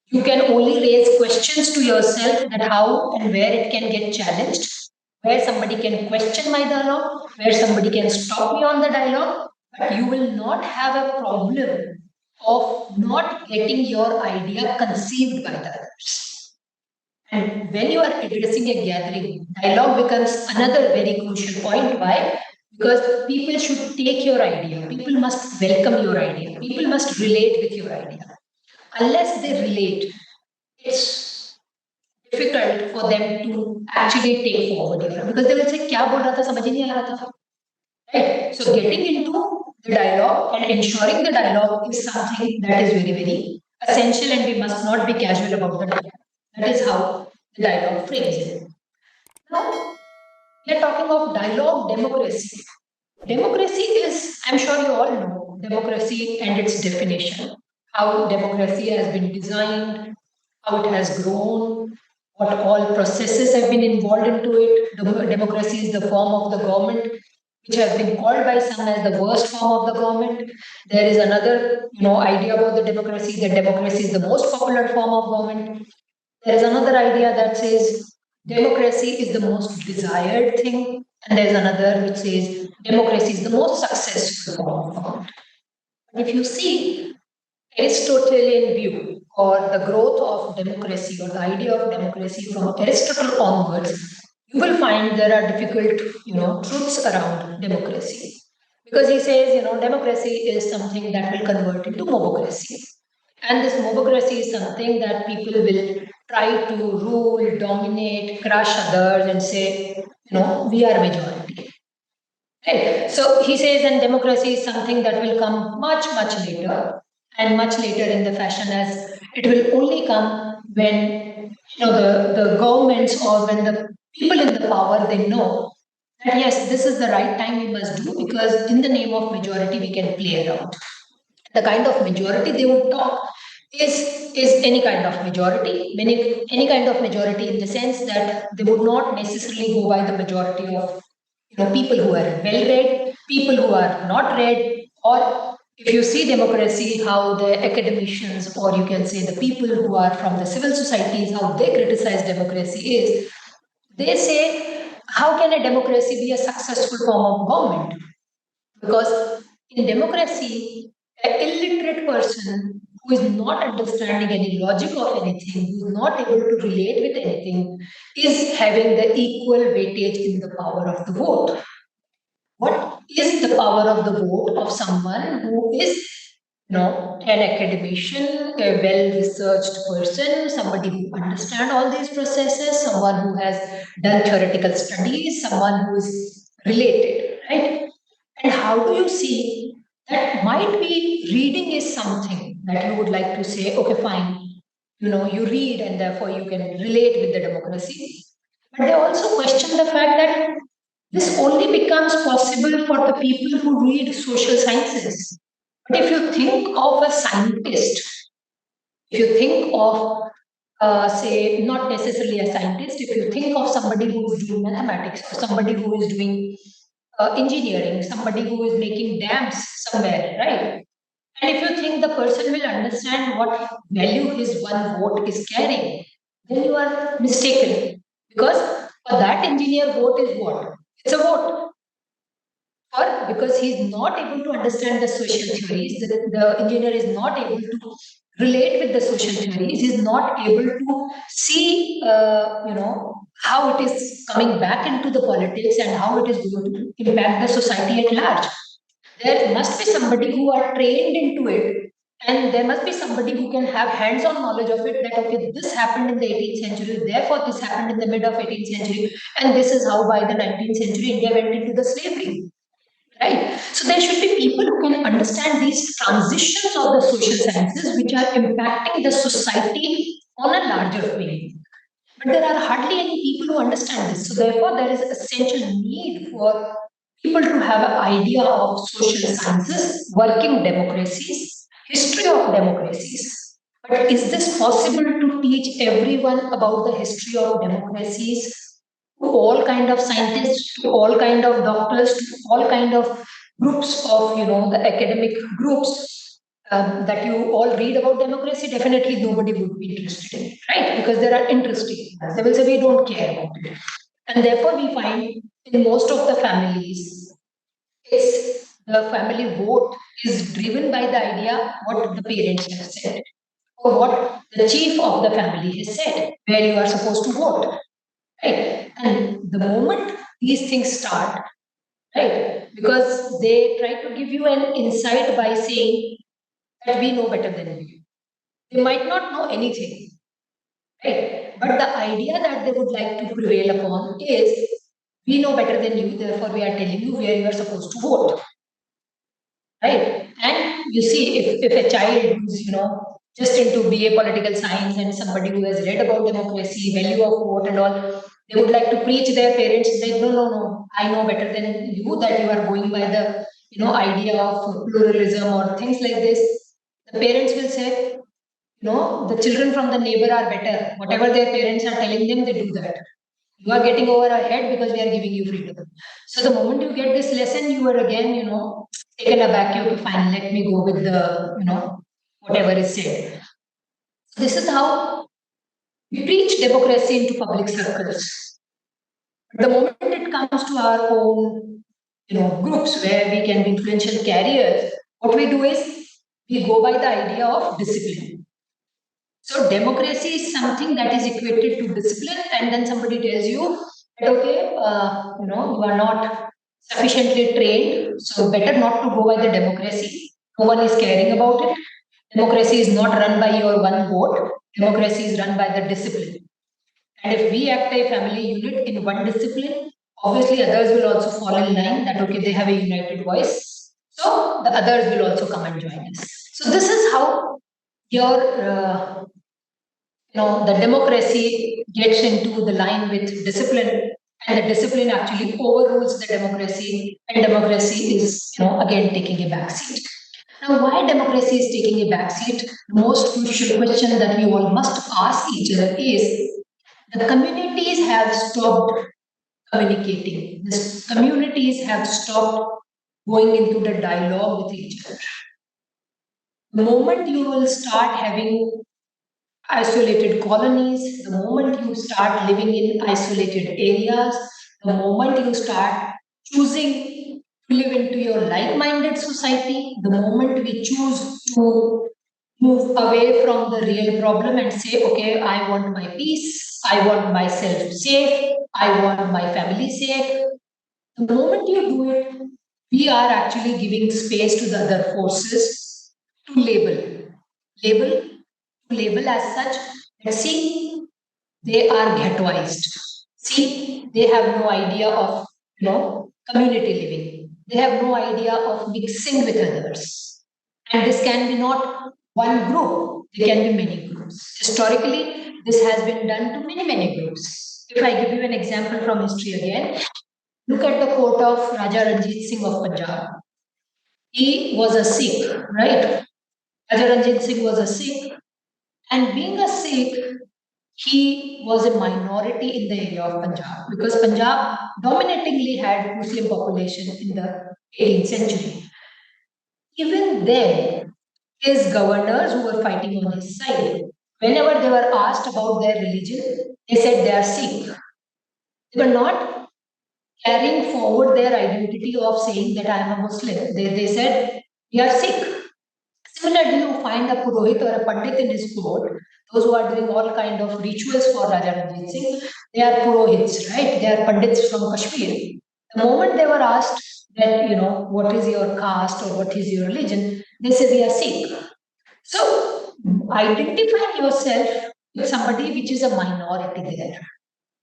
You can only raise questions to yourself that how and where it can get challenged, where somebody can question my dialogue, where somebody can stop me on the dialogue, but you will not have a problem of not getting your idea conceived by the others. And when you are addressing a gathering, dialogue becomes another very crucial point. Why? Because people should take your idea. People must welcome your idea. People must relate with your idea. Unless they relate, it's difficult for them to actually take forward your, because they will say, "क्या बोल रहा था समझ ही नहीं आ रहा था." Right? So getting into the dialogue and ensuring the dialogue is something that is very, very essential, and we must not be casual about the dialogue. That is how the dialogue frames it. Now, we are talking of dialogue democracy. Democracy is, I'm sure you all know, democracy and its definition, how democracy has been designed, how it has grown, what all processes have been involved into it. Democracy is the form of the government, which has been called by some as the worst form of the government. There is another, idea about the democracy, that democracy is the most popular form of government. There is another idea that says democracy is the most desired thing, and there's another which says democracy is the most successful form of government. If you see Aristotelian view or the growth of democracy or the idea of democracy from Aristotle onwards, you will find there are difficult, truths around democracy. Because he says, democracy is something that will convert into mobocracy. And this mobocracy is something that people will try to rule, dominate, crush others and say, we are majority. Right? So he says, and democracy is something that will come much, much later, and much later in the fashion, as it will only come when the governments or when the people in the power, they know that yes, this is the right time we must do, because in the name of majority we can play around. the kind of majority they would talk is any kind of majority, meaning any kind of majority in the sense that they would not necessarily go by the majority of people who are well read, people who are not read, or if you see democracy, how the academicians, or you can say the people who are from the civil societies, how they criticize democracy is, they say, how can a democracy be a successful form of government? Because in democracy, an illiterate person who is not understanding any logic of anything, who is not able to relate with anything, is having the equal weightage in the power of the vote. What is the power of the vote of someone who is, an academician, a well-researched person, somebody who understands all these processes, someone who has done theoretical studies, someone who is related, right? And how do you see that might be reading is something that you would like to say, okay, fine, you read and therefore you can relate with the democracy. But they also question the fact that this only becomes possible for the people who read social sciences. But if you think of a scientist, if you think of, say, not necessarily a scientist, if you think of somebody who is doing mathematics, or somebody who is doing engineering, somebody who is making dams somewhere, right? And if you think the person will understand what value his one vote is carrying, then you are mistaken. Because for that engineer, vote is what? It's a vote. Or because he is not able to understand the social theories, the engineer is not able to relate with the social theories, is not able to see, how it is coming back into the politics and how it is going to impact the society at large. There must be somebody who are trained into it, and there must be somebody who can have hands-on knowledge of it, that okay, this happened in the 18th century, therefore this happened in the mid of 18th century, and this is how by the 19th century India went into the slavery. Right. So there should be people who can understand these transitions of the social sciences which are impacting the society on a larger way. But there are hardly any people who understand this. So therefore, there is essential need for people to have an idea of social sciences, working democracies, history of democracies. But is this possible to teach everyone about the history of democracies, to all kind of scientists, to all kind of doctors, to all kind of groups of the academic groups that you all read about democracy? Definitely nobody would be interested in it, right? Because there are interesting. They will say we don't care about it, and therefore we find in most of the families, it's the family vote is driven by the idea what the parents have said or what the chief of the family has said, where you are supposed to vote. Right. And the moment these things start, right, because they try to give you an insight by saying that we know better than you. They might not know anything, right? But the idea that they would like to prevail upon is we know better than you, therefore we are telling you where you are supposed to vote. Right? And you see, if a child who's, just into BA political science and somebody who has read about democracy, value of vote and all, they would like to preach their parents that no, no, no, I know better than you, that you are going by the, idea of pluralism or things like this. The parents will say, the children from the neighbor are better. Whatever their parents are telling them, they do that. You are getting over our head because we are giving you freedom. So the moment you get this lesson, you are again, taken aback. Okay, fine, let me go with the, whatever is said. So this is how we preach democracy into public circles. But the moment it comes to our own, groups where we can be influential carriers, what we do is we go by the idea of discipline. So democracy is something that is equated to discipline, and then somebody tells you that okay, you are not sufficiently trained, so better not to go by the democracy. No one is caring about it. Democracy is not run by your one vote. Democracy is run by the discipline. And if we act a family unit in one discipline, obviously others will also fall in line that okay, they have a united voice. So the others will also come and join us. So this is how your the democracy gets into the line with discipline, and the discipline actually overrules the democracy, and democracy is again taking a backseat. Now, why democracy is taking a backseat? The most crucial question that we all must ask each other is the communities have stopped communicating. The communities have stopped going into the dialogue with each other. The moment you will start having isolated colonies, the moment you start living in isolated areas, the moment you start choosing to live into your like minded society, the moment we choose to move away from the real problem and say, okay, I want my peace, I want myself safe, I want my family safe. The moment you do it, we are actually giving space to the other forces to label, label as such that see, they are ghettoized. See, they have no idea of community living. They have no idea of mixing with others. And this can be not one group, there can be many groups. Historically, this has been done to many, many groups. If I give you an example from history again, look at the court of Raja Ranjit Singh of Punjab. He was a Sikh, right? Raja Ranjit Singh was a Sikh, and being a Sikh, he was a minority in the area of Punjab because Punjab dominatingly had Muslim population in the 18th century. Even then, his governors who were fighting on his side, whenever they were asked about their religion, they said they are Sikh. They were not carrying forward their identity of saying that I am a Muslim. They said, we are Sikh. Similarly, you find a Purohit or a Pandit in his court, those who are doing all kind of rituals for Raja Ranjit Singh, they are Purohits, right? They are Pandits from Kashmir. The moment they were asked that, what is your caste or what is your religion, they say we are Sikh. So, identify yourself with somebody which is a minority there.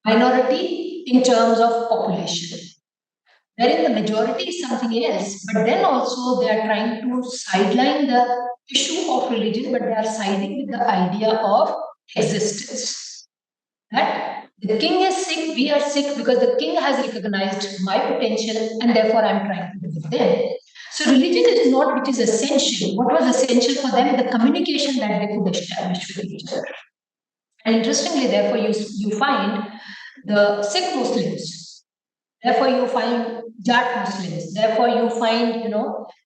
Minority in terms of population. Wherein the majority is something else, but then also they are trying to sideline the issue of religion, but they are siding with the idea of existence. That the king is sick, we are sick because the king has recognized my potential and therefore I'm trying to do with them. So religion is not which is essential. What was essential for them? The communication that they could establish with each other. And interestingly, therefore, you find the Sikh Muslims, therefore you find Jat Muslims, therefore you find,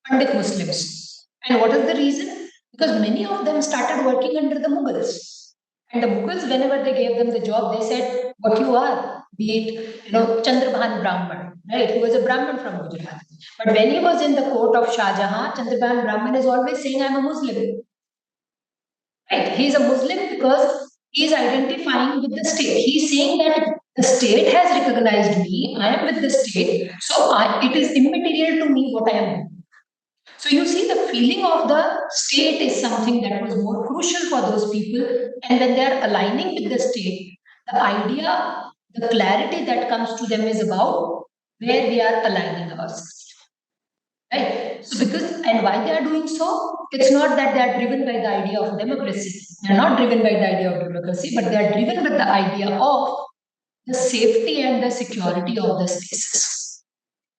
Pandit Muslims. And what is the reason? Because many of them started working under the Mughals. And the Mughals, whenever they gave them the job, they said, what you are, be it, Chandrabhan Brahman, right? He was a Brahman from Gujarat. But when he was in the court of Shah Jahan, Chandrabhan Brahman is always saying, I'm a Muslim. Right? He is a Muslim because he is identifying with the state. He is saying that the state has recognized me, I am with the state, so it is immaterial to me what I am doing. So you see, the feeling of the state is something that was more crucial for those people, and when they are aligning with the state, the idea, the clarity that comes to them is about where we are aligning ourselves. Right? So because and why they are doing so? It's not that they are driven by the idea of democracy. They are not driven by the idea of democracy, but they are driven with the idea of the safety and the security of the spaces.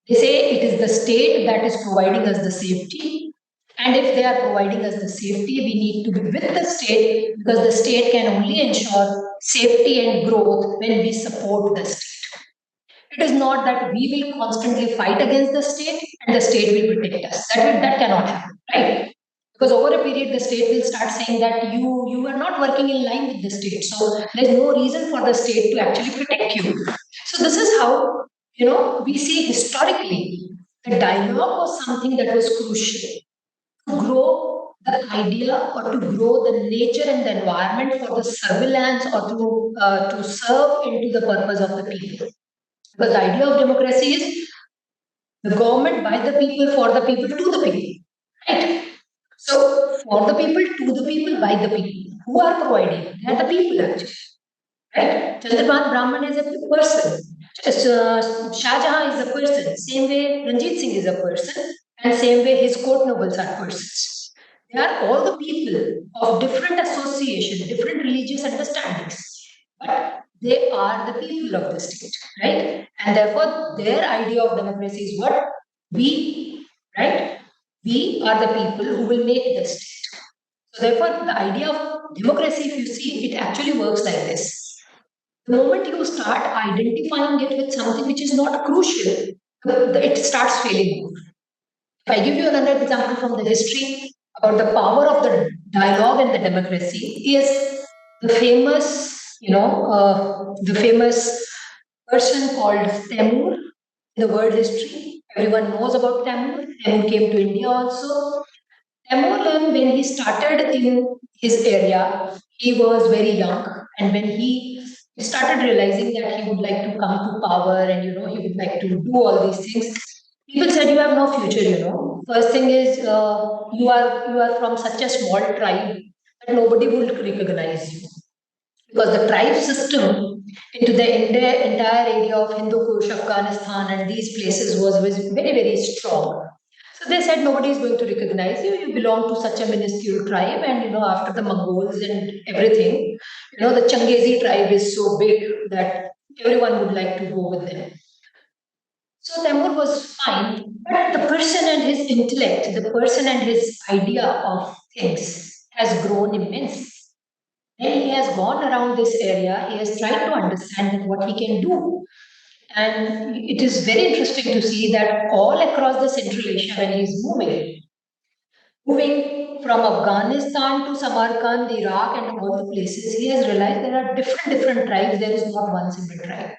They say it is the state that is providing us the safety. And if they are providing us the safety, we need to be with the state because the state can only ensure safety and growth when we support the state. It is not that we will constantly fight against the state and the state will protect us. That cannot happen, right? Because over a period, the state will start saying that you are not working in line with the state. So there is no reason for the state to actually protect you. So this is how we see historically the dialogue was something that was crucial to grow the idea or to grow the nature and the environment for the surveillance or to serve into the purpose of the people. Because the idea of democracy is the government by the people, for the people, to the people. Right? So, for the people, to the people, by the people. Who are providing? They are the people actually. Right? Chandrabhan Brahman is a person. Shah Jahan is a person. Same way Ranjit Singh is a person. And same way his court nobles are persons. They are all the people of different association, different religious understandings. But they are the people of the state, right? And therefore, their idea of democracy is what we, right? We are the people who will make the state. So therefore, the idea of democracy, if you see, it actually works like this. The moment you start identifying it with something which is not crucial, it starts failing. If I give you another example from the history about the power of the dialogue and the democracy, is the famous, the famous person called Temur in the world history. Everyone knows about Temur. Temur came to India also. Temur, when he started in his area, he was very young, and when he started realizing that he would like to come to power and he would like to do all these things, people said you have no future. First thing is you are from such a small tribe that nobody will recognize you because the tribe system into the entire area of Hindu Kush, Afghanistan, and these places was very, very strong. So they said nobody is going to recognize you. You belong to such a minuscule tribe, and after the Mongols and everything, the Changezi tribe is so big that everyone would like to go with them. So Temur was fine, but the person and his intellect, the person and his idea of things has grown immense. Then he has gone around this area, he has tried to understand that what he can do. And it is very interesting to see that all across the Central Asia, when he is moving from Afghanistan to Samarkand, Iraq, and all the places, he has realized there are different tribes. There is not one single tribe.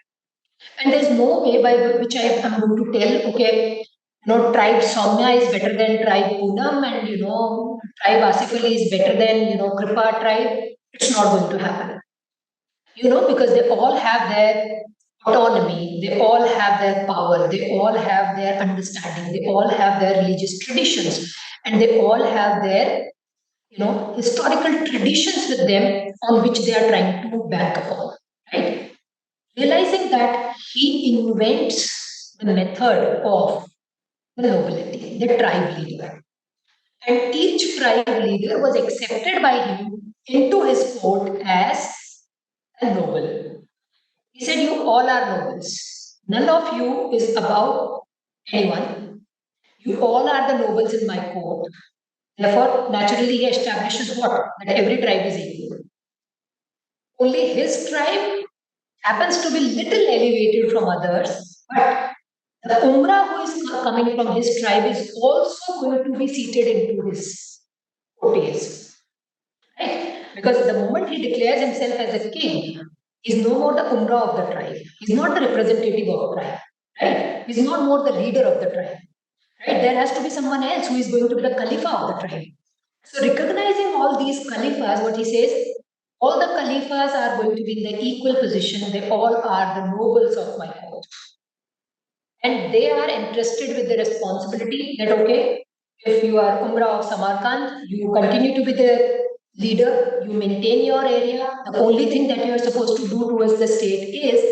And there's no way by which am going to tell, okay, tribe Soumya is better than tribe Poonam, and tribe Asif Ali is better than Kripa tribe. It's not going to happen. Because they all have their autonomy, they all have their power, they all have their understanding, they all have their religious traditions, and they all have their historical traditions with them on which they are trying to bank upon, right? Realizing that, he invents the method of the nobility, the tribe leader. And each tribe leader was accepted by him into his court as a noble. He said, you all are nobles. None of you is above anyone. You all are the nobles in my court. Therefore, naturally, he establishes what? That every tribe is equal. Only his tribe happens to be little elevated from others, but the Umrah who is coming from his tribe is also going to be seated into his courtiers. Right? Because the moment he declares himself as a king, he's no more the Umrah of the tribe. He's not the representative of the tribe. Right? He's not more the leader of the tribe. Right? There has to be someone else who is going to be the Khalifa of the tribe. So recognizing all these Khalifas, what he says, all the Khalifas are going to be in the equal position. They all are the nobles of my court. And they are entrusted with the responsibility that, okay, if you are Umrah of Samarkand, you continue to be the leader, you maintain your area. The only thing that you are supposed to do towards the state is,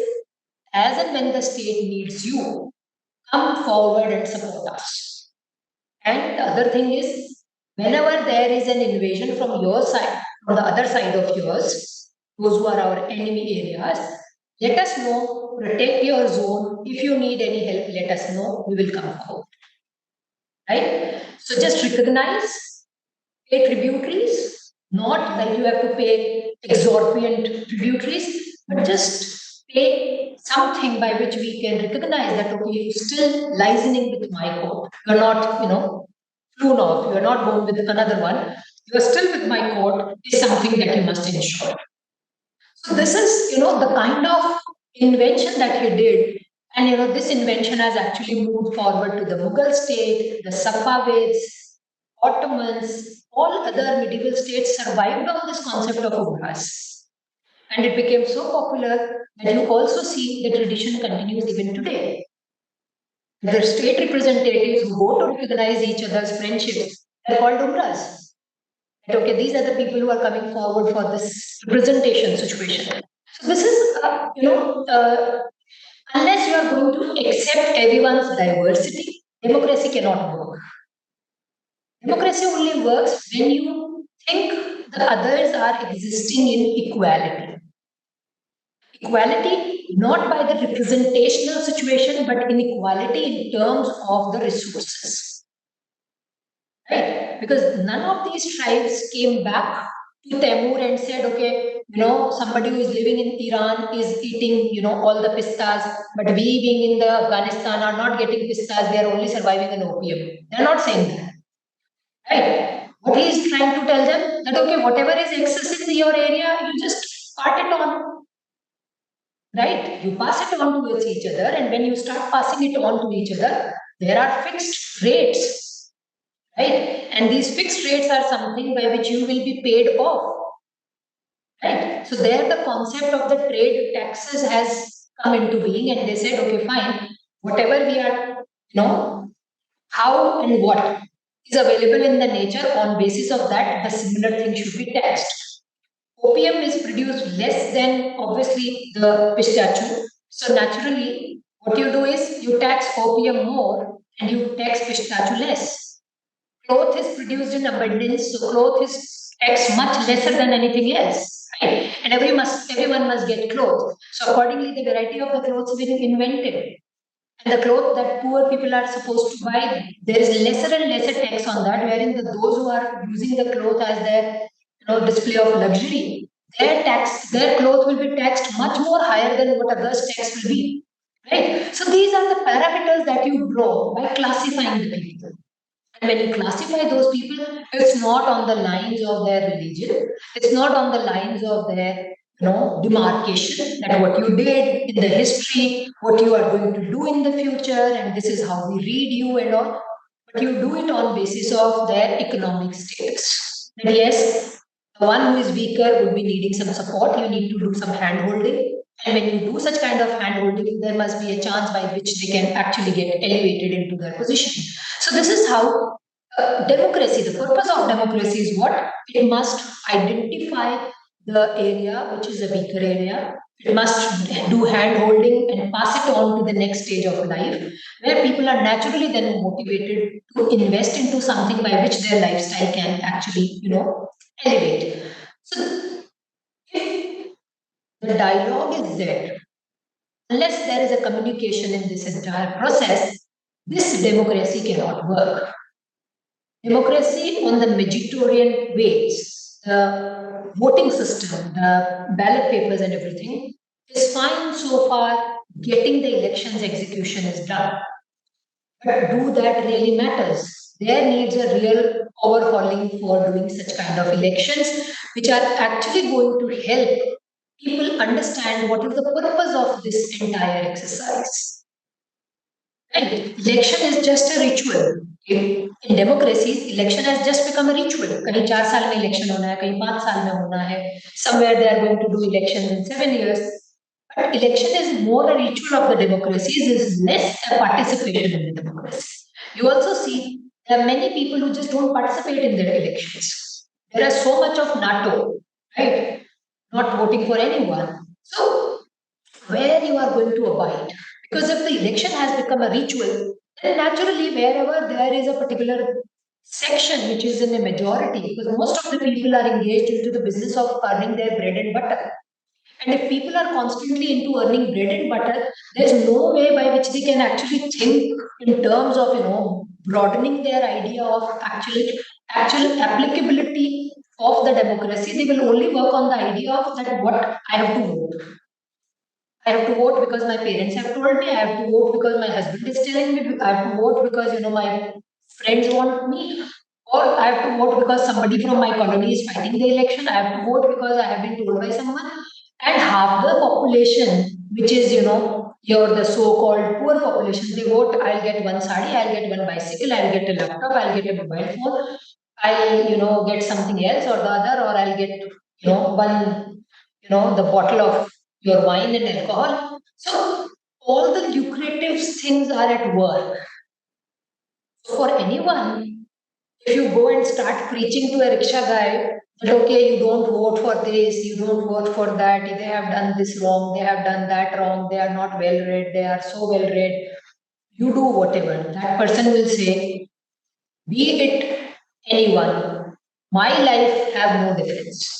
as and when the state needs you, come forward and support us. And the other thing is, whenever there is an invasion from your side, from the other side of yours, those who are our enemy areas, let us know, protect your zone. If you need any help, let us know, we will come forward. Right? So just recognize, pay tributaries, not like you have to pay exorbitant tributaries, but just pay something by which we can recognize that, okay, you're still licensing with my court. You're not, flown off, you're not going with another one. You're still with my court is something that you must ensure. So this is, the kind of invention that he did. And, this invention has actually moved forward to the Mughal state, the Safavids, Ottomans, all other medieval states survived on this concept of umras. And it became so popular that you also see the tradition continues even today. The state representatives who go to recognize each other's friendships are called umras. That, okay, these are the people who are coming forward for this representation situation. So this is, unless you are going to accept everyone's diversity, democracy cannot work. Democracy only works when you think the others are existing in equality. Equality not by the representational situation, but inequality in terms of the resources. right? Because none of these tribes came back to Temur and said, okay, somebody who is living in Iran is eating, all the pistas, but we being in the Afghanistan are not getting pistas, they are only surviving on opium. They're not saying that, right? What he is trying to tell them that, okay, whatever is excess in your area, you just part it on, right? You pass it on to each other, and when you start passing it on to each other, there are fixed rates, right? And these fixed rates are something by which you will be paid off, right? So there the concept of the trade taxes has come into being, and they said, okay, fine, whatever we are, how and what is available in the nature, on basis of that, the similar thing should be taxed. Opium is produced less than obviously the pistachio. So naturally, what you do is you tax opium more and you tax pistachio less. Cloth is produced in abundance, so cloth is taxed much lesser than anything else. Right? And everyone must get clothes. So accordingly, the variety of the clothes will be invented. And the clothes that poor people are supposed to buy, there is lesser and lesser tax on that, wherein those who are using the cloth as their display of luxury, their cloth will be taxed much more higher than what others tax will be. Right? So these are the parameters that you draw by classifying the people. And when you classify those people, it's not on the lines of their religion, it's not on the lines of their demarcation, that what you did in the history, what you are going to do in the future, and this is how we read you and all. But you do it on basis of their economic status. That yes, the one who is weaker would be needing some support, you need to do some hand holding. And when you do such kind of hand holding, there must be a chance by which they can actually get elevated into their position. So this is how democracy, the purpose of democracy is what? It must identify the area which is a weaker area. It must do hand holding and pass it on to the next stage of life, where people are naturally then motivated to invest into something by which their lifestyle can actually, elevate. So if the dialogue is there, unless there is a communication in this entire process, this democracy cannot work. Democracy on the Mediterranean ways, the voting system, the ballot papers and everything is fine so far. Getting the elections execution is done. But do that really matters? There needs a real overhauling for doing such kind of elections, which are actually going to help people understand what is the purpose of this entire exercise. Right? Election is just a ritual. In democracies, election has just become a ritual. कहीं 4 साल में election होना है, कहीं 5 साल में होना है. Somewhere they are going to do elections in 7 years. But election is more a ritual of the democracies, is less a participation in the democracy. You also see there are many people who just don't participate in their elections. There are so much of NATO, right? Not voting for anyone. So where you are going to abide? Because if the election has become a ritual, then naturally wherever there is a particular section which is in a majority, because most of the people are engaged into the business of earning their bread and butter. And if people are constantly into earning bread and butter, there's no way by which they can actually think in terms of broadening their idea of actual applicability of the democracy. They will only work on the idea of that what I have to vote. I have to vote because my parents have told me. I have to vote because my husband is telling me. I have to vote because my friends want me. Or I have to vote because somebody from my colony is fighting the election. I have to vote because I have been told by someone. And half the population, which is you're the so-called poor population, they vote. I'll get one sari. I'll get one bicycle. I'll get a laptop. I'll get a mobile phone. I'll get something else or the other, or I'll get one the bottle of your wine and alcohol. So all the lucrative things are at work. So for anyone, if you go and start preaching to a rickshaw guy that okay, you don't vote for this, you don't vote for that, they have done this wrong, they have done that wrong, they are not well read, they are so well read, you do whatever. That person will say, be it anyone, my life have no difference.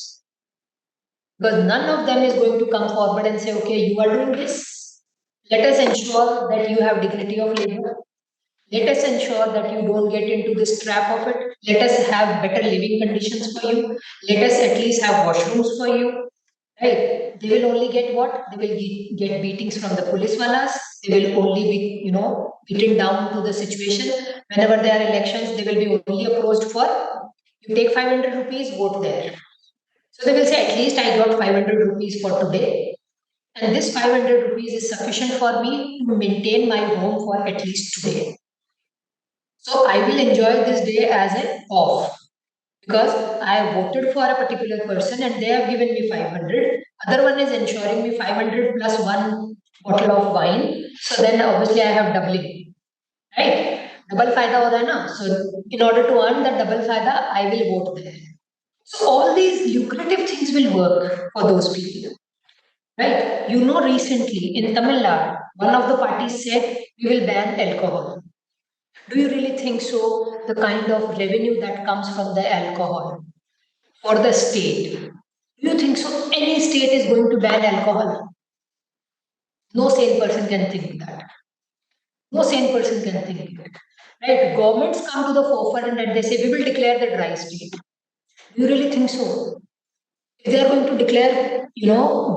Because none of them is going to come forward and say, okay, you are doing this. Let us ensure that you have dignity of labor. Let us ensure that you don't get into this trap of it. Let us have better living conditions for you. Let us at least have washrooms for you. Right? They will only get what? They will get beatings from the police walas. They will only be, beaten down to the situation. Whenever there are elections, they will be only approached for, you take 500 rupees, vote there. So they will say, at least I got 500 rupees for today. And this 500 rupees is sufficient for me to maintain my home for at least today. So I will enjoy this day as an off because I voted for a particular person and they have given me 500. Other one is ensuring me 500 plus one bottle of wine. So then obviously I have doubling, right? Double faida ho raha hai na. So in order to earn that double faida, I will vote there. So all these lucrative things will work for those people. Right? Recently in Tamil Nadu, one of the parties said we will ban alcohol. Do you really think so? The kind of revenue that comes from the alcohol for the state. Do you think so? Any state is going to ban alcohol? No sane person can think that. No sane person can think it. Right? Governments come to the forefront and they say, we will declare the dry state. Do you really think so? If they are going to declare,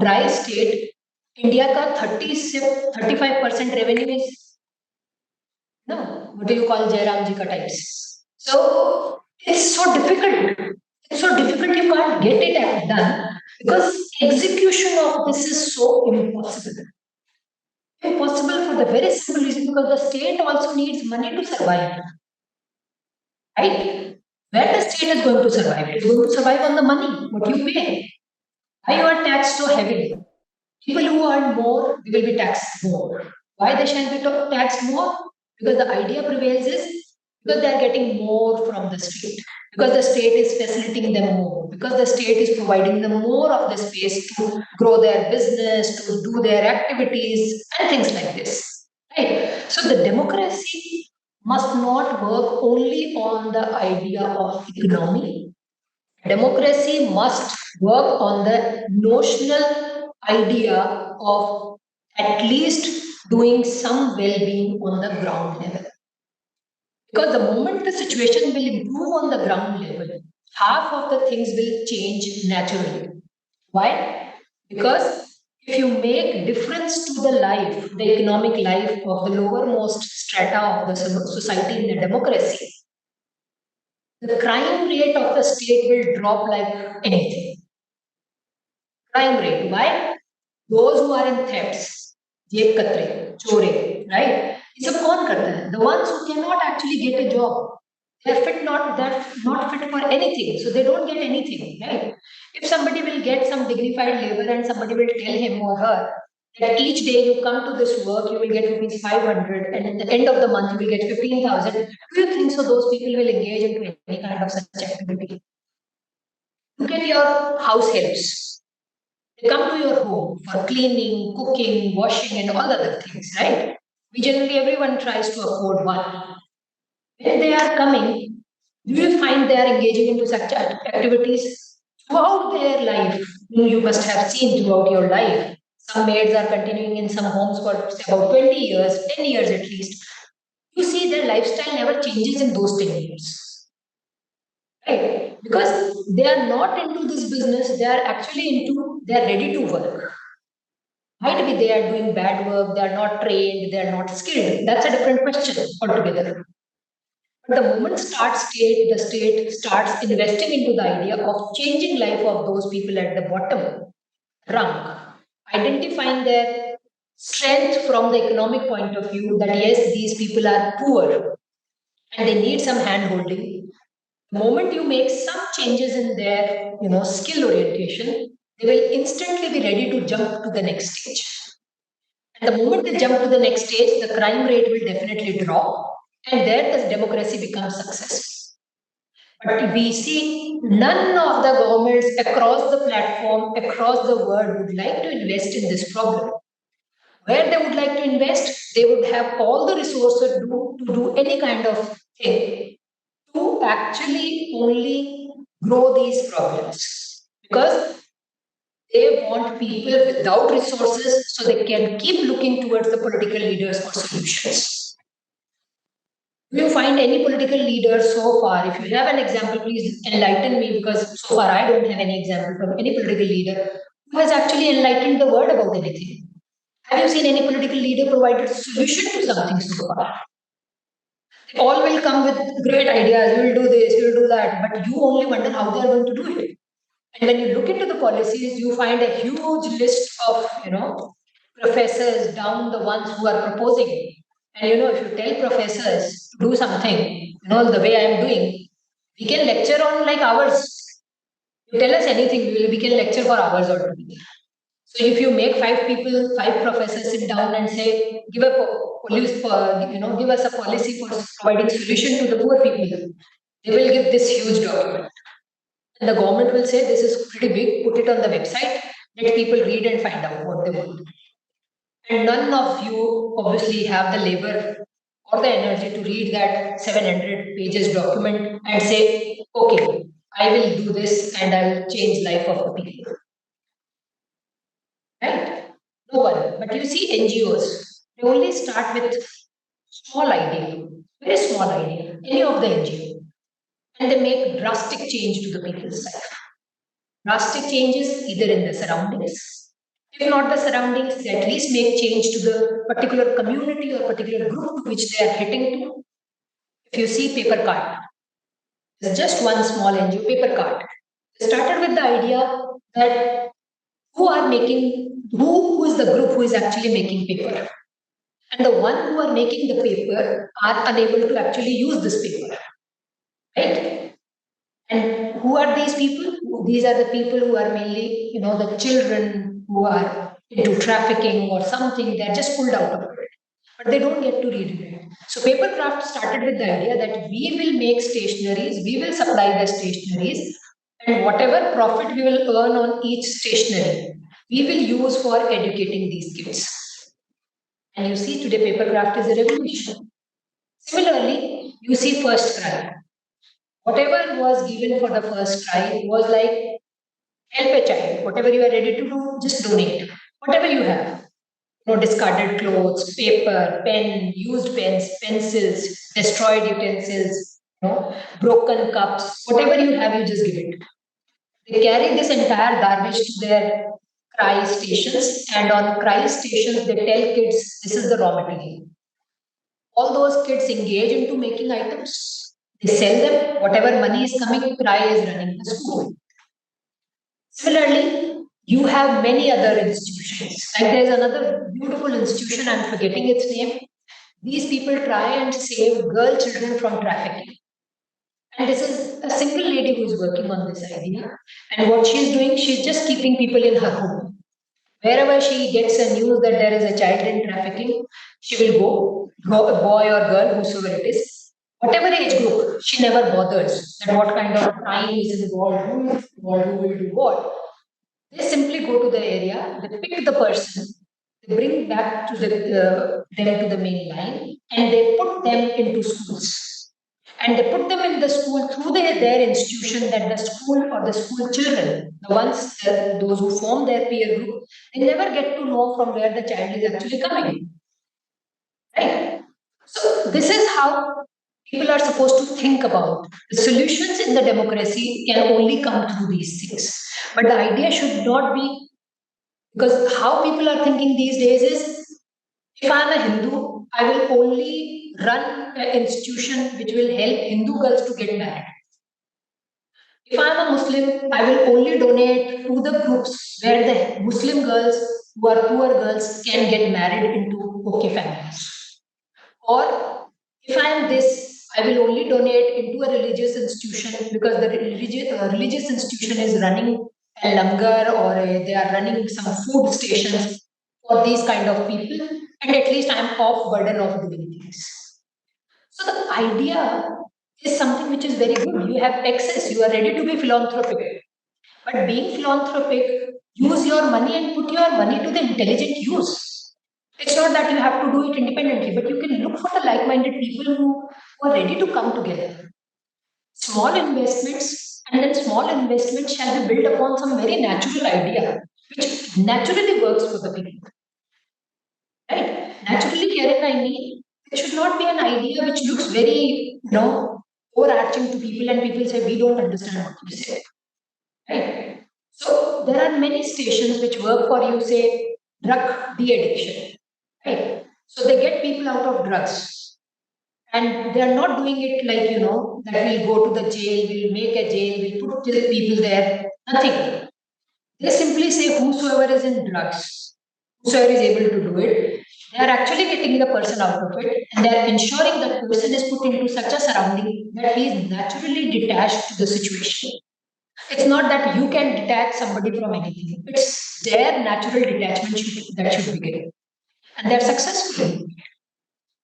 dry state, India ka 35% revenue is, no, what do you call Jairam ji ka types? So it's so difficult. It's so difficult you can't get it done because execution of this is so impossible. Impossible for the very simple reason because the state also needs money to survive. Right? Where the state is going to survive? It is going to survive on the money, what you pay. Why you are taxed so heavily? People who earn more, they will be taxed more. Why they shall be taxed more? Because the idea prevails is because they are getting more from the state. Because the state is facilitating them more. Because the state is providing them more of the space to grow their business, to do their activities, and things like this. Right? So the democracy must not work only on the idea of economy. Democracy must work on the notional idea of at least doing some well-being on the ground level. Because the moment the situation will improve on the ground level, half of the things will change naturally. Why? Because if you make difference to the life, the economic life of the lowermost strata of the society in a democracy, the crime rate of the state will drop like anything. Crime rate. Why? Those who are in thefts, जेब कतरे, चोरे, right? ये सब कौन करता है? The ones who cannot actually get a job. They're not fit for anything, so they don't get anything, right? If somebody will get some dignified labor and somebody will tell him or her that each day you come to this work, you will get rupees 500 and at the end of the month you will get 15,000. Do you think so those people will engage into any kind of such activity? Look at your house helps. They come to your home for cleaning, cooking, washing, and all other things, right? Everyone tries to afford one. When they are coming, do you find they are engaging into such activities throughout their life? You must have seen throughout your life. Some maids are continuing in some homes for say, about 20 years, 10 years at least. You see, their lifestyle never changes in those 10 years. Right? Because they are not into this business, they are actually they are ready to work. Might be they are doing bad work, they are not trained, they are not skilled. That's a different question altogether. But the moment the state starts investing into the idea of changing life of those people at the bottom rung, identifying their strength from the economic point of view that yes, these people are poor and they need some hand holding. The moment you make some changes in their skill orientation, they will instantly be ready to jump to the next stage. And the moment they jump to the next stage, the crime rate will definitely drop, and there the democracy becomes successful. But we see none of the governments across the platform, across the world would like to invest in this problem. Where they would like to invest, they would have all the resources to do any kind of thing to actually only grow these problems. Because they want people without resources so they can keep looking towards the political leaders for solutions. Do you find any political leader so far? If you have an example, please enlighten me, because so far I don't have any example from any political leader who has actually enlightened the world about anything. Have you seen any political leader provided a solution to something so far? They all will come with great ideas. We will do this, we will do that, but you only wonder how they are going to do it. And when you look into the policies, you find a huge list of professors down the ones who are proposing. And if you tell professors to do something, the way I am doing, we can lecture on like hours. You tell us anything, we can lecture for hours altogether. So if you make five professors sit down and say, give a police, give us a policy for providing solution to the poor people, they will give this huge document. And the government will say, this is pretty big, put it on the website, let people read and find out what they want. And none of you obviously have the labor or the energy to read that 700 pages document and say, okay, I will do this and I will change life of the people. Right? No one. But you see NGOs, they only start with small idea, very small idea, any of the NGO, and they make drastic change to the people's life. Drastic changes either in the surroundings. If not the surroundings, they at least make change to the particular community or particular group to which they are hitting to. If you see paper cart, it's just one small NGO, paper cart. They started with the idea that who is the group who is actually making paper. And the one who are making the paper are unable to actually use this paper. Right? And who are these people? These are the people who are mainly, the children who are into trafficking or something. They're just pulled out of it. But they don't get to read it. So Papercraft started with the idea that we will make stationaries, we will supply the stationaries, and whatever profit we will earn on each stationery, we will use for educating these kids. And you see, today Papercraft is a revolution. Similarly, you see First Cry. Whatever was given for the first cry was like, help a child. Whatever you are ready to do, just donate. Whatever you have. Discarded clothes, paper, pen, used pens, pencils, destroyed utensils, broken cups, whatever you have, you just give it. They carry this entire garbage to their cry stations, and on cry stations, they tell kids this is the raw material. All those kids engage into making items. They sell them, whatever money is coming, cry is running the school. Similarly, you have many other institutions. Like there's another beautiful institution, I'm forgetting its name. These people try and save girl children from trafficking. And this is a single lady who is working on this idea. And what she's doing, she's just keeping people in her home. Wherever she gets a news that there is a child in trafficking, she will go, a boy or girl, whosoever it is, whatever age group, she never bothers that what kind of crime is involved, who is involved, who will do what. They simply go to the area, they pick the person, they bring back to them to the main line, and they put them into schools. And they put them in the school through their institution, that the school or the school children, the ones, those who form their peer group, they never get to know from where the child is actually coming. Right? So this is how people are supposed to think about. The solutions in the democracy can only come through these things. But the idea should not be, because how people are thinking these days is, if I am a Hindu, I will only run an institution which will help Hindu girls to get married. If I am a Muslim, I will only donate to the groups where the Muslim girls who are poor girls can get married into okay families. Or if I am this, I will only donate into a religious institution because the religious institution is running a langar, or they are running some food stations for these kind of people, and at least I am off burden of doing things. So the idea is something which is very good. You have access, you are ready to be philanthropic. But being philanthropic, use your money and put your money to the intelligent use. It's not that you have to do it independently, but you can look for the like-minded people who are ready to come together. Small investments, and then small investments shall be built upon some very natural idea, which naturally works for the people. Right? Naturally, here I mean, It should not be an idea which looks very, overarching to people, and people say, we don't understand what you say. Right? So there are many stations which work for you, say, drug de-addiction. Right? So they get people out of drugs. And they are not doing it like, that we'll go to the jail, we'll make a jail, we'll put people there. Nothing. They simply say whosoever is in drugs, whosoever is able to do it, they are actually getting the person out of it, and they are ensuring that person is put into such a surrounding that he is naturally detached to the situation. It's not that you can detach somebody from anything. It's their natural detachment that should begin. And they're successful.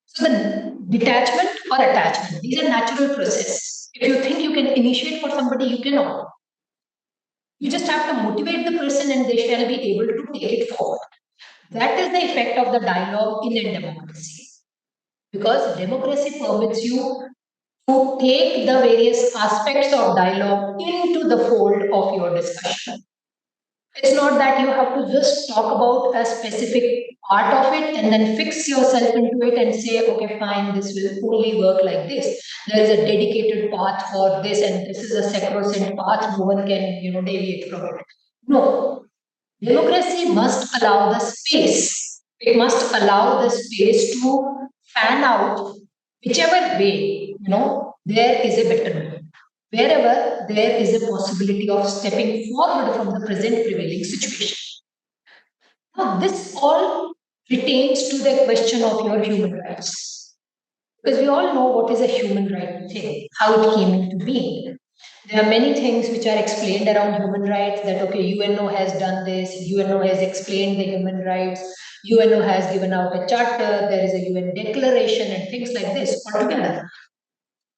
So the detachment or attachment, these are natural processes. If you think you can initiate for somebody, you cannot. You just have to motivate the person and they shall be able to take it forward. That is the effect of the dialogue in a democracy. Because democracy permits you to take the various aspects of dialogue into the fold of your discussion. It's not that you have to just talk about a specific part of it and then fix yourself into it and say, okay, fine, this will only work like this. There is a dedicated path for this, and this is a sacrosanct path. No one can, deviate from it. No, democracy must allow the space. It must allow the space to fan out whichever way, there is a betterment. Wherever there is a possibility of stepping forward from the present prevailing situation. Now, this all pertains to the question of your human rights. Because we all know what is a human right thing, how it came into being. There are many things which are explained around human rights that, okay, UNO has done this, UNO has explained the human rights, UNO has given out a charter, there is a UN declaration and things like this altogether.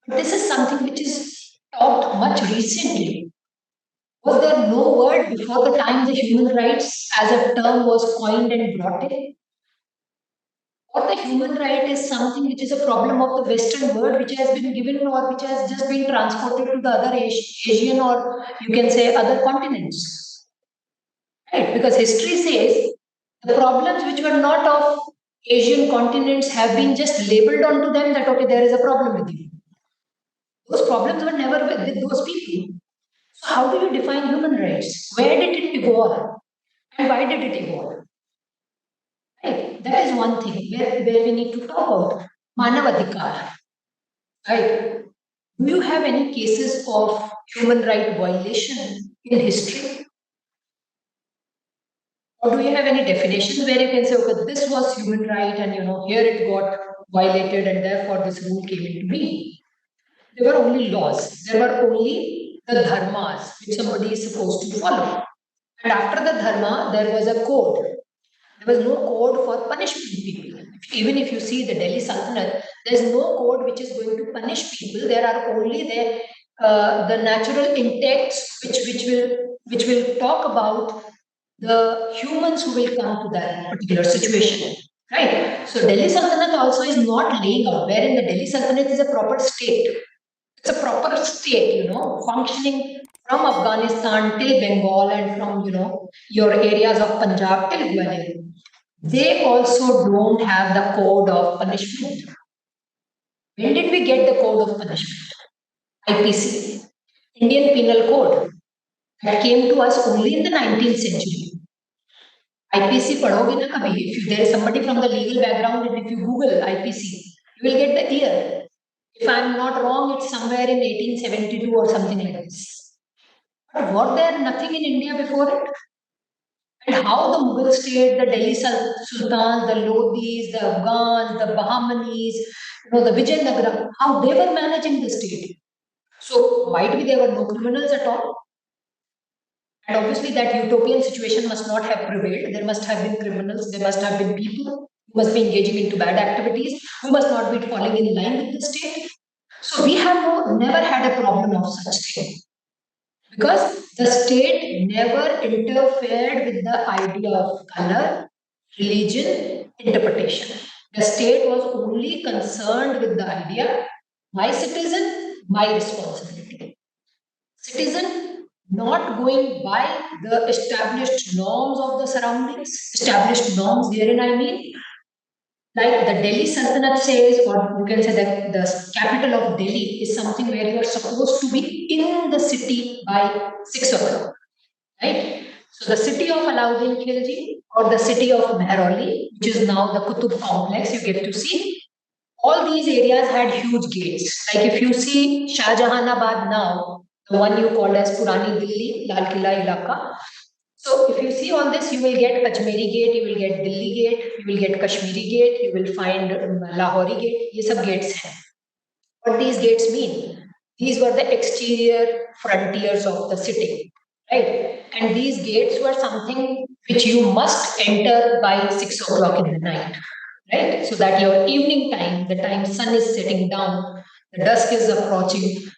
But this is something which is talked much recently. Was there no word before the time the human rights as a term was coined and brought in? Or the human right is something which is a problem of the Western world, which has been given or which has just been transported to the other Asian, or you can say other continents. Right? Because history says the problems which were not of Asian continents have been just labeled onto them that, okay, there is a problem with you. Those problems were never with those people. So how do you define human rights? Where did it evolve? And why did it evolve? Right? That is one thing where we need to talk about. Manavadikar. Right? Do you have any cases of human right violation in history? Or do you have any definitions where you can say, okay, this was human right and here it got violated and therefore this rule came into being? There were only laws. There were only the dharmas which somebody is supposed to follow. And after the dharma, there was a code. There was no code for punishing people. Even if you see the Delhi Sultanate, there is no code which is going to punish people. There are only the natural intents which will talk about the humans who will come to that particular situation. Right. So Delhi Sultanate also is not laying out, wherein the Delhi Sultanate is a proper state. It's a proper state, functioning from Afghanistan till Bengal and from, your areas of Punjab till Gwalior. They also don't have the code of punishment. When did we get the code of punishment? IPC, Indian Penal Code, that came to us only in the 19th century. IPC padhoge na kabhi. If there is somebody from the legal background and if you Google IPC, you will get the year. If I'm not wrong, it's somewhere in 1872 or something like this. But was there nothing in India before it? And how the Mughal state, the Delhi Sultans, the Lodhis, the Afghans, the Bahmanis, the Vijayanagara, how they were managing the state. So might be there were no criminals at all. And obviously that utopian situation must not have prevailed. There must have been criminals, there must have been people who must be engaging into bad activities, who must not be falling in line with the state. So we have never had a problem of such thing. Because the state never interfered with the idea of color, religion, interpretation. The state was only concerned with the idea, my citizen, my responsibility. Citizen not going by the established norms of the surroundings, established norms, wherein I mean Like the Delhi Sultanate says, or you can say that the capital of Delhi is something where you are supposed to be in the city by 6 o'clock, right? So the city of Alauddin Khilji or the city of Mehrauli, which is now the Qutub complex, you get to see. All these areas had huge gates. Like if you see Shah Jahanabad now, the one you called as Purani Delhi, Lal Killa Ilaka. So if you see all this, you will get Ajmeri Gate, you will get Delhi Gate, you will get Kashmiri Gate, you will find Lahori Gate. ये सब gates हैं. What these gates mean? These were the exterior frontiers of the city, right? And these gates were something which you must enter by 6 o'clock in the night, right? So that your evening time, the time sun is setting down, the dusk is approaching,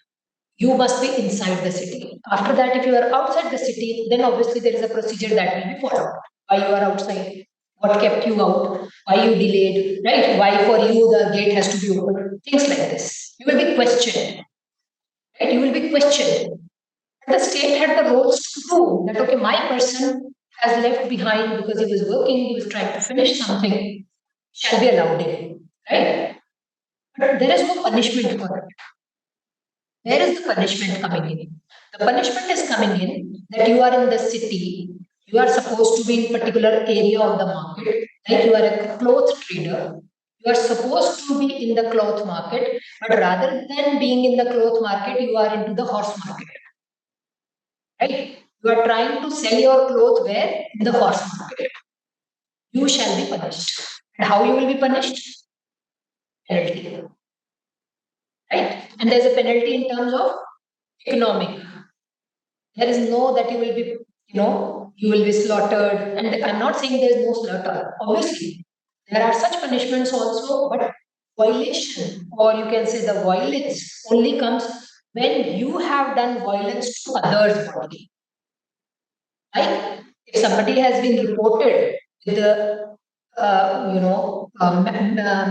you must be inside the city. After that, if you are outside the city, then obviously there is a procedure that will be followed. Why you are outside? What kept you out? Why you delayed? Right? Why for you the gate has to be open? Things like this. You will be questioned. Right? You will be questioned. The state had the roles to prove that okay, my person has left behind because he was working, he was trying to finish something, shall be allowed in. Right? But there is no punishment for it. Where is the punishment coming in? The punishment is coming in that you are in the city, you are supposed to be in particular area of the market, like you are a cloth trader, you are supposed to be in the cloth market, but rather than being in the cloth market, you are into the horse market. Right? You are trying to sell your clothes where? In the horse market. You shall be punished. And how you will be punished? Penalty. Right? And there's a penalty in terms of economic. There is no that you will be, you will be slaughtered. And I'm not saying there is no slaughter. Obviously, there are such punishments also, but violation, or you can say the violence, only comes when you have done violence to others' body. Like if somebody has been reported with the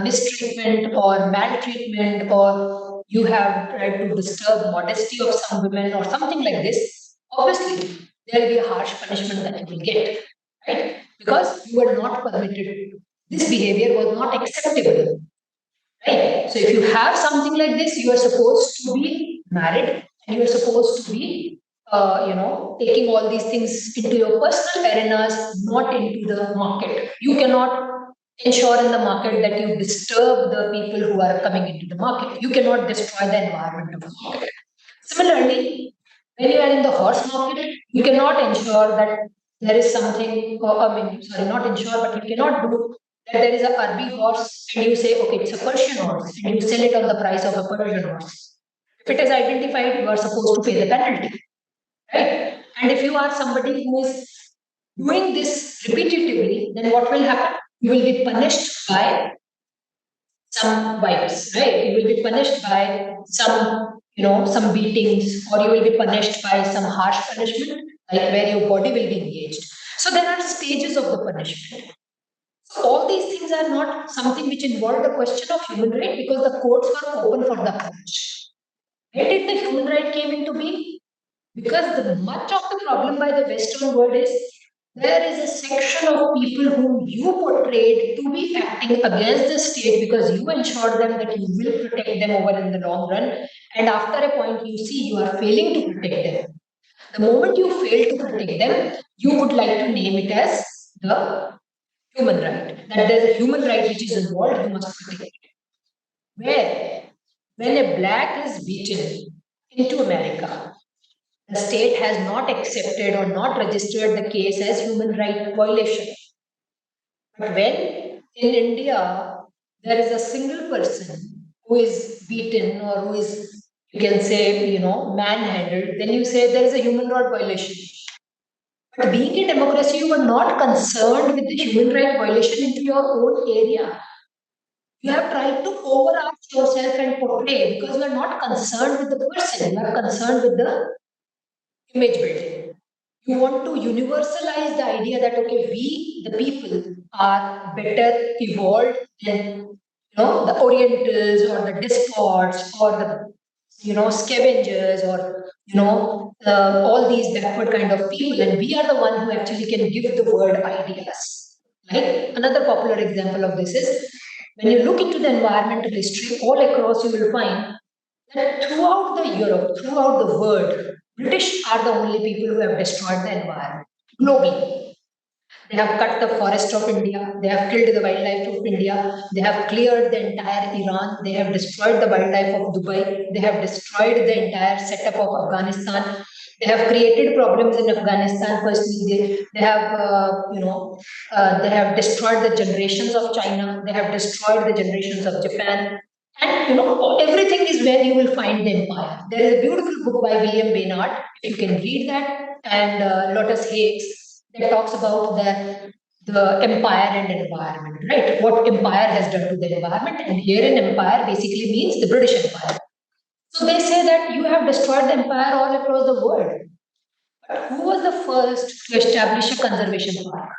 mistreatment or maltreatment, or you have tried to disturb modesty of some women or something like this, obviously there will be a harsh punishment that you will get, right? Because you were not permitted. This behavior was not acceptable, right? So if you have something like this, you are supposed to be married and you are supposed to be, taking all these things into your personal arenas, not into the market. You cannot ensure in the market that you disturb the people who are coming into the market. You cannot destroy the environment of the market. Similarly, when you are in the horse market, you cannot ensure that there is something, not ensure, but you cannot do that there is a Arabi horse and you say, okay, it's a Persian horse, and you sell it on the price of a Persian horse. If it is identified, you are supposed to pay the penalty. Right? And if you are somebody who is doing this repetitively, then what will happen? You will be punished by some vibes, right? You will be punished by some beatings, or you will be punished by some harsh punishment, like where your body will be engaged. So there are stages of the punishment. So all these things are not something which involve the question of human right, because the courts were open for the approach. Where did the human right came into being? Because the much of the problem by the Western world is there is a section of people whom you portrayed to be acting against the state because you ensured them that you will protect them over in the long run. And after a point, you see you are failing to protect them. The moment you fail to protect them, you would like to name it as the human right. That there's a human right which is involved, you must protect it. Where? When a black is beaten into America, the state has not accepted or not registered the case as human right violation. But when in India there is a single person who is beaten or who is, you can say, manhandled, then you say there is a human right violation. But being a democracy, you are not concerned with the human right violation into your own area. You have tried to overarch yourself and portray because you are not concerned with the person, you are concerned with the image building. You want to universalize the idea that okay, we the people are better evolved than the Orientals or the despots or the scavengers or all these backward kind of people, and we are the one who actually can give the world ideas. Like another popular example of this is when you look into the environmental history all across, you will find that throughout the Europe, throughout the world, British are the only people who have destroyed the environment globally. They have cut the forest of India. They have killed the wildlife of India. They have cleared the entire Iran. They have destroyed the wildlife of Dubai. They have destroyed the entire setup of Afghanistan. They have created problems in Afghanistan. Firstly, they have, they have destroyed the generations of China. They have destroyed the generations of Japan. And everything is where you will find the empire. There is a beautiful book by William Baynard. If you can read that, and Lotus Hicks, that talks about the empire and environment, right? What empire has done to the environment, and here in empire basically means the British Empire. So they say that you have destroyed the empire all across the world. But who was the first to establish a conservation park?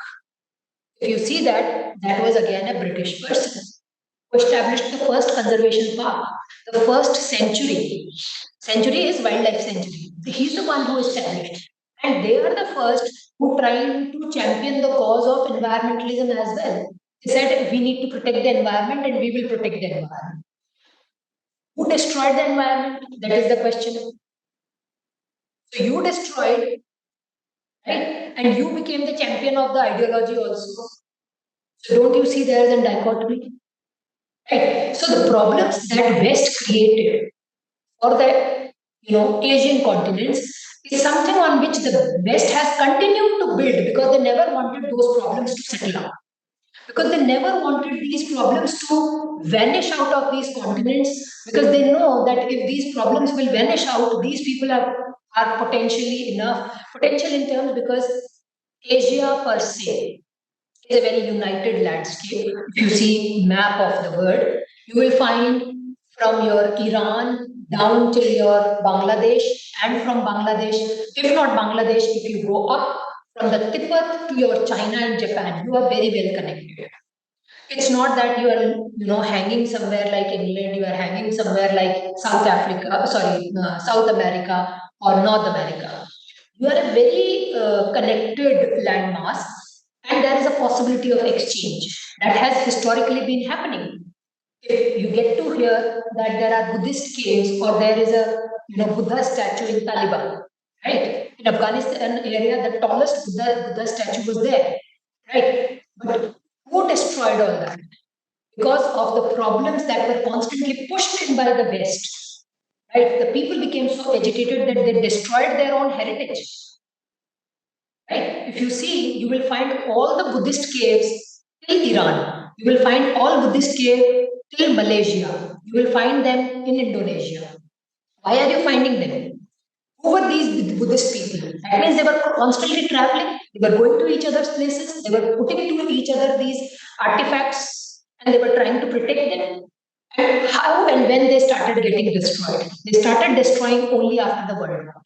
If you see that, that was again a British person who established the first conservation park, the first sanctuary. Sanctuary is wildlife sanctuary. He's the one who established. And they are the first who tried to champion the cause of environmentalism as well. They said we need to protect the environment and we will protect the environment. Who destroyed the environment? That is the question. So you destroyed, right? And you became the champion of the ideology also. So don't you see there is a dichotomy? Right. So the problems that West created for the Asian continents is something on which the West has continued to build because they never wanted those problems to settle down. Because they never wanted these problems to vanish out of these continents, because they know that if these problems will vanish out, these people are potentially enough. Potential in terms because Asia per se is a very united landscape. If you see map of the world, you will find from your Iran down till your Bangladesh, and from Bangladesh, if not Bangladesh, if you go up from the Tibet to your China and Japan, you are very well connected. It's not that you are, hanging somewhere like England, you are hanging somewhere like South Africa, South America or North America. You are a very connected landmass, and there is a possibility of exchange that has historically been happening. If you get to hear that there are Buddhist caves or there is a Buddha statue in Taliban, right? In Afghanistan area, the tallest Buddha statue was there, right? But who destroyed all that? Because of the problems that were constantly pushed in by the West, right? The people became so agitated that they destroyed their own heritage. Right? If you see, you will find all the Buddhist caves till Iran. You will find all Buddhist caves till Malaysia. You will find them in Indonesia. Why are you finding them? Who were these Buddhist people? That means they were constantly traveling. They were going to each other's places. They were putting to each other these artifacts, and they were trying to protect them. And how and when they started getting destroyed? They started destroying only after the World War.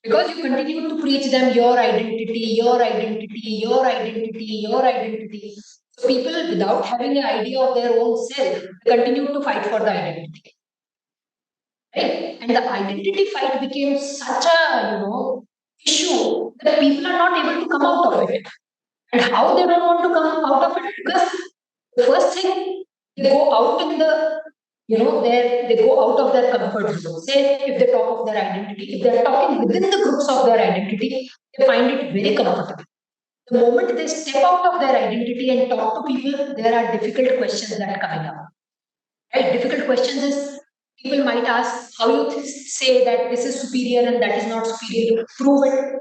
Because you continue to preach them your identity, your identity, your identity, your identity. So people, without having an idea of their own self, continue to fight for the identity. Right? And the identity fight became such a issue that people are not able to come out of it. And how they don't want to come out of it? Because the first thing, they go out in the they go out of their comfort zone. Say if they talk of their identity, if they're talking within the groups of their identity, they find it very comfortable. The moment they step out of their identity and talk to people, there are difficult questions that are coming up. Right? Difficult questions is people might ask how you say that this is superior and that is not superior. Prove it.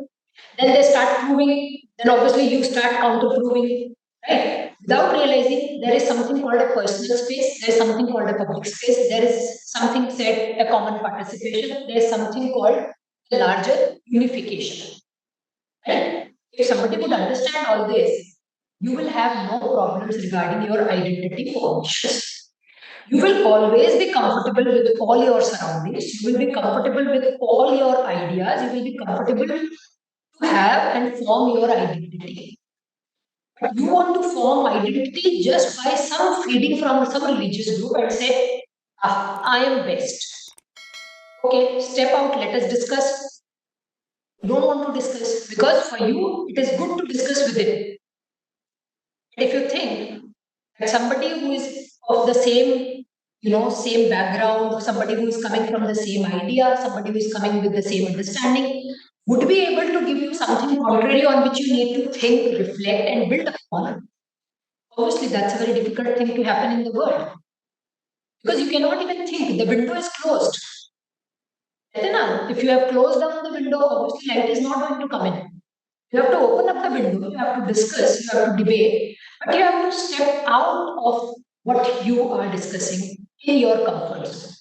Then they start proving. Then obviously you start counter proving. Right? Without realizing there is something called a personal space, there is something called a public space, there is something said a common participation, there is something called a larger unification. Right? If somebody would understand all this, you will have no problems regarding your identity formations. You will always be comfortable with all your surroundings, you will be comfortable with all your ideas, you will be comfortable to have and form your identity. You want to form identity just by some feeding from some religious group and say, I am best. Okay, step out, let us discuss. You don't want to discuss because for you it is good to discuss with it. And if you think that somebody who is of the same, same background, or somebody who is coming from the same idea, somebody who is coming with the same understanding, would be able to give you something contrary on which you need to think, reflect, and build upon. Obviously, that's a very difficult thing to happen in the world because you cannot even think. The window is closed. If you have closed down the window, obviously light is not going to come in. You have to open up the window, you have to discuss, you have to debate, but you have to step out of what you are discussing in your comfort zone.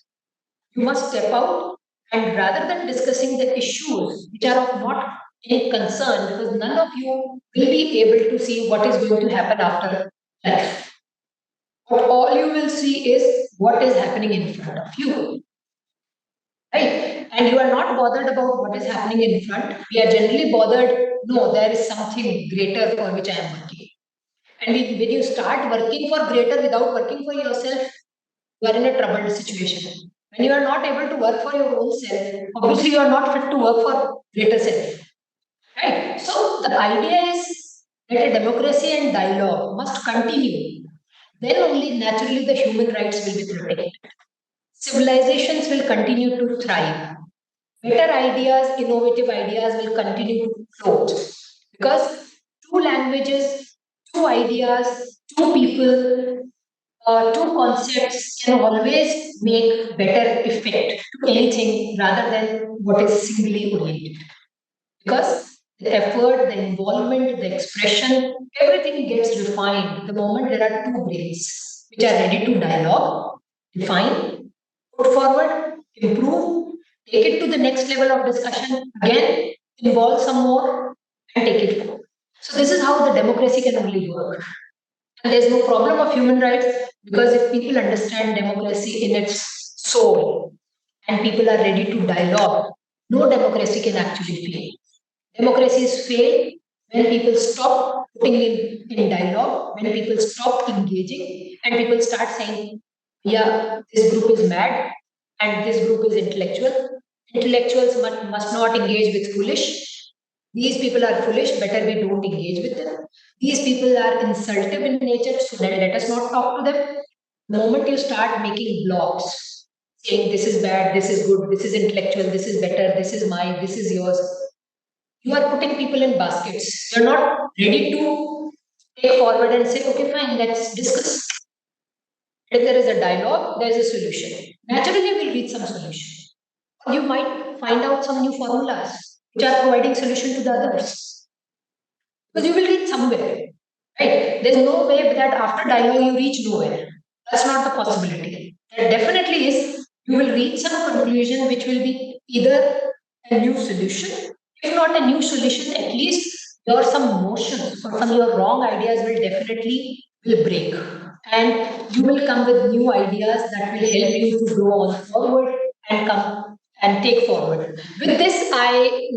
You must step out, and rather than discussing the issues which are of not any concern, because none of you will be able to see what is going to happen after life. But all you will see is what is happening in front of you. Right? And you are not bothered about what is happening in front. We are generally bothered, no, there is something greater for which I am working. And when you start working for greater without working for yourself, you are in a troubled situation. When you are not able to work for your own self, obviously you are not fit to work for greater self. Right? So the idea is that a democracy and dialogue must continue. Then only naturally the human rights will be protected. Civilizations will continue to thrive. Better ideas, innovative ideas will continue to float because two languages, two ideas, two people, two concepts can always make better effect to anything rather than what is singly oriented. Because the effort, the involvement, the expression, everything gets refined the moment there are two brains which are ready to dialogue, define, put forward, improve, take it to the next level of discussion, again, involve some more, and take it forward. So, this is how the democracy can only work. And there's no problem of human rights because if people understand democracy in its soul and people are ready to dialogue, no democracy can actually fail. Democracies fail when people stop putting in dialogue, when people stop engaging, and people start saying, yeah, this group is mad and this group is intellectual. Intellectuals must not engage with foolish. These people are foolish, better we don't engage with them. These people are insultive in nature, so let us not talk to them. The moment you start making blocks, saying this is bad, this is good, this is intellectual, this is better, this is mine, this is yours, you are putting people in baskets. You're not ready to take forward and say, okay, fine, let's discuss. If there is a dialogue, there is a solution. Naturally, we'll reach some solution. Or you might find out some new formulas which are providing solution to the others. Because you will reach somewhere. Right? There's no way that after dialogue you reach nowhere. That's not the possibility. There definitely is. You will reach some conclusion which will be either a new solution. If not a new solution, at least your some motions or some your wrong ideas will definitely will break. And you will come with new ideas that will help you to go on forward and come and take forward. With this, I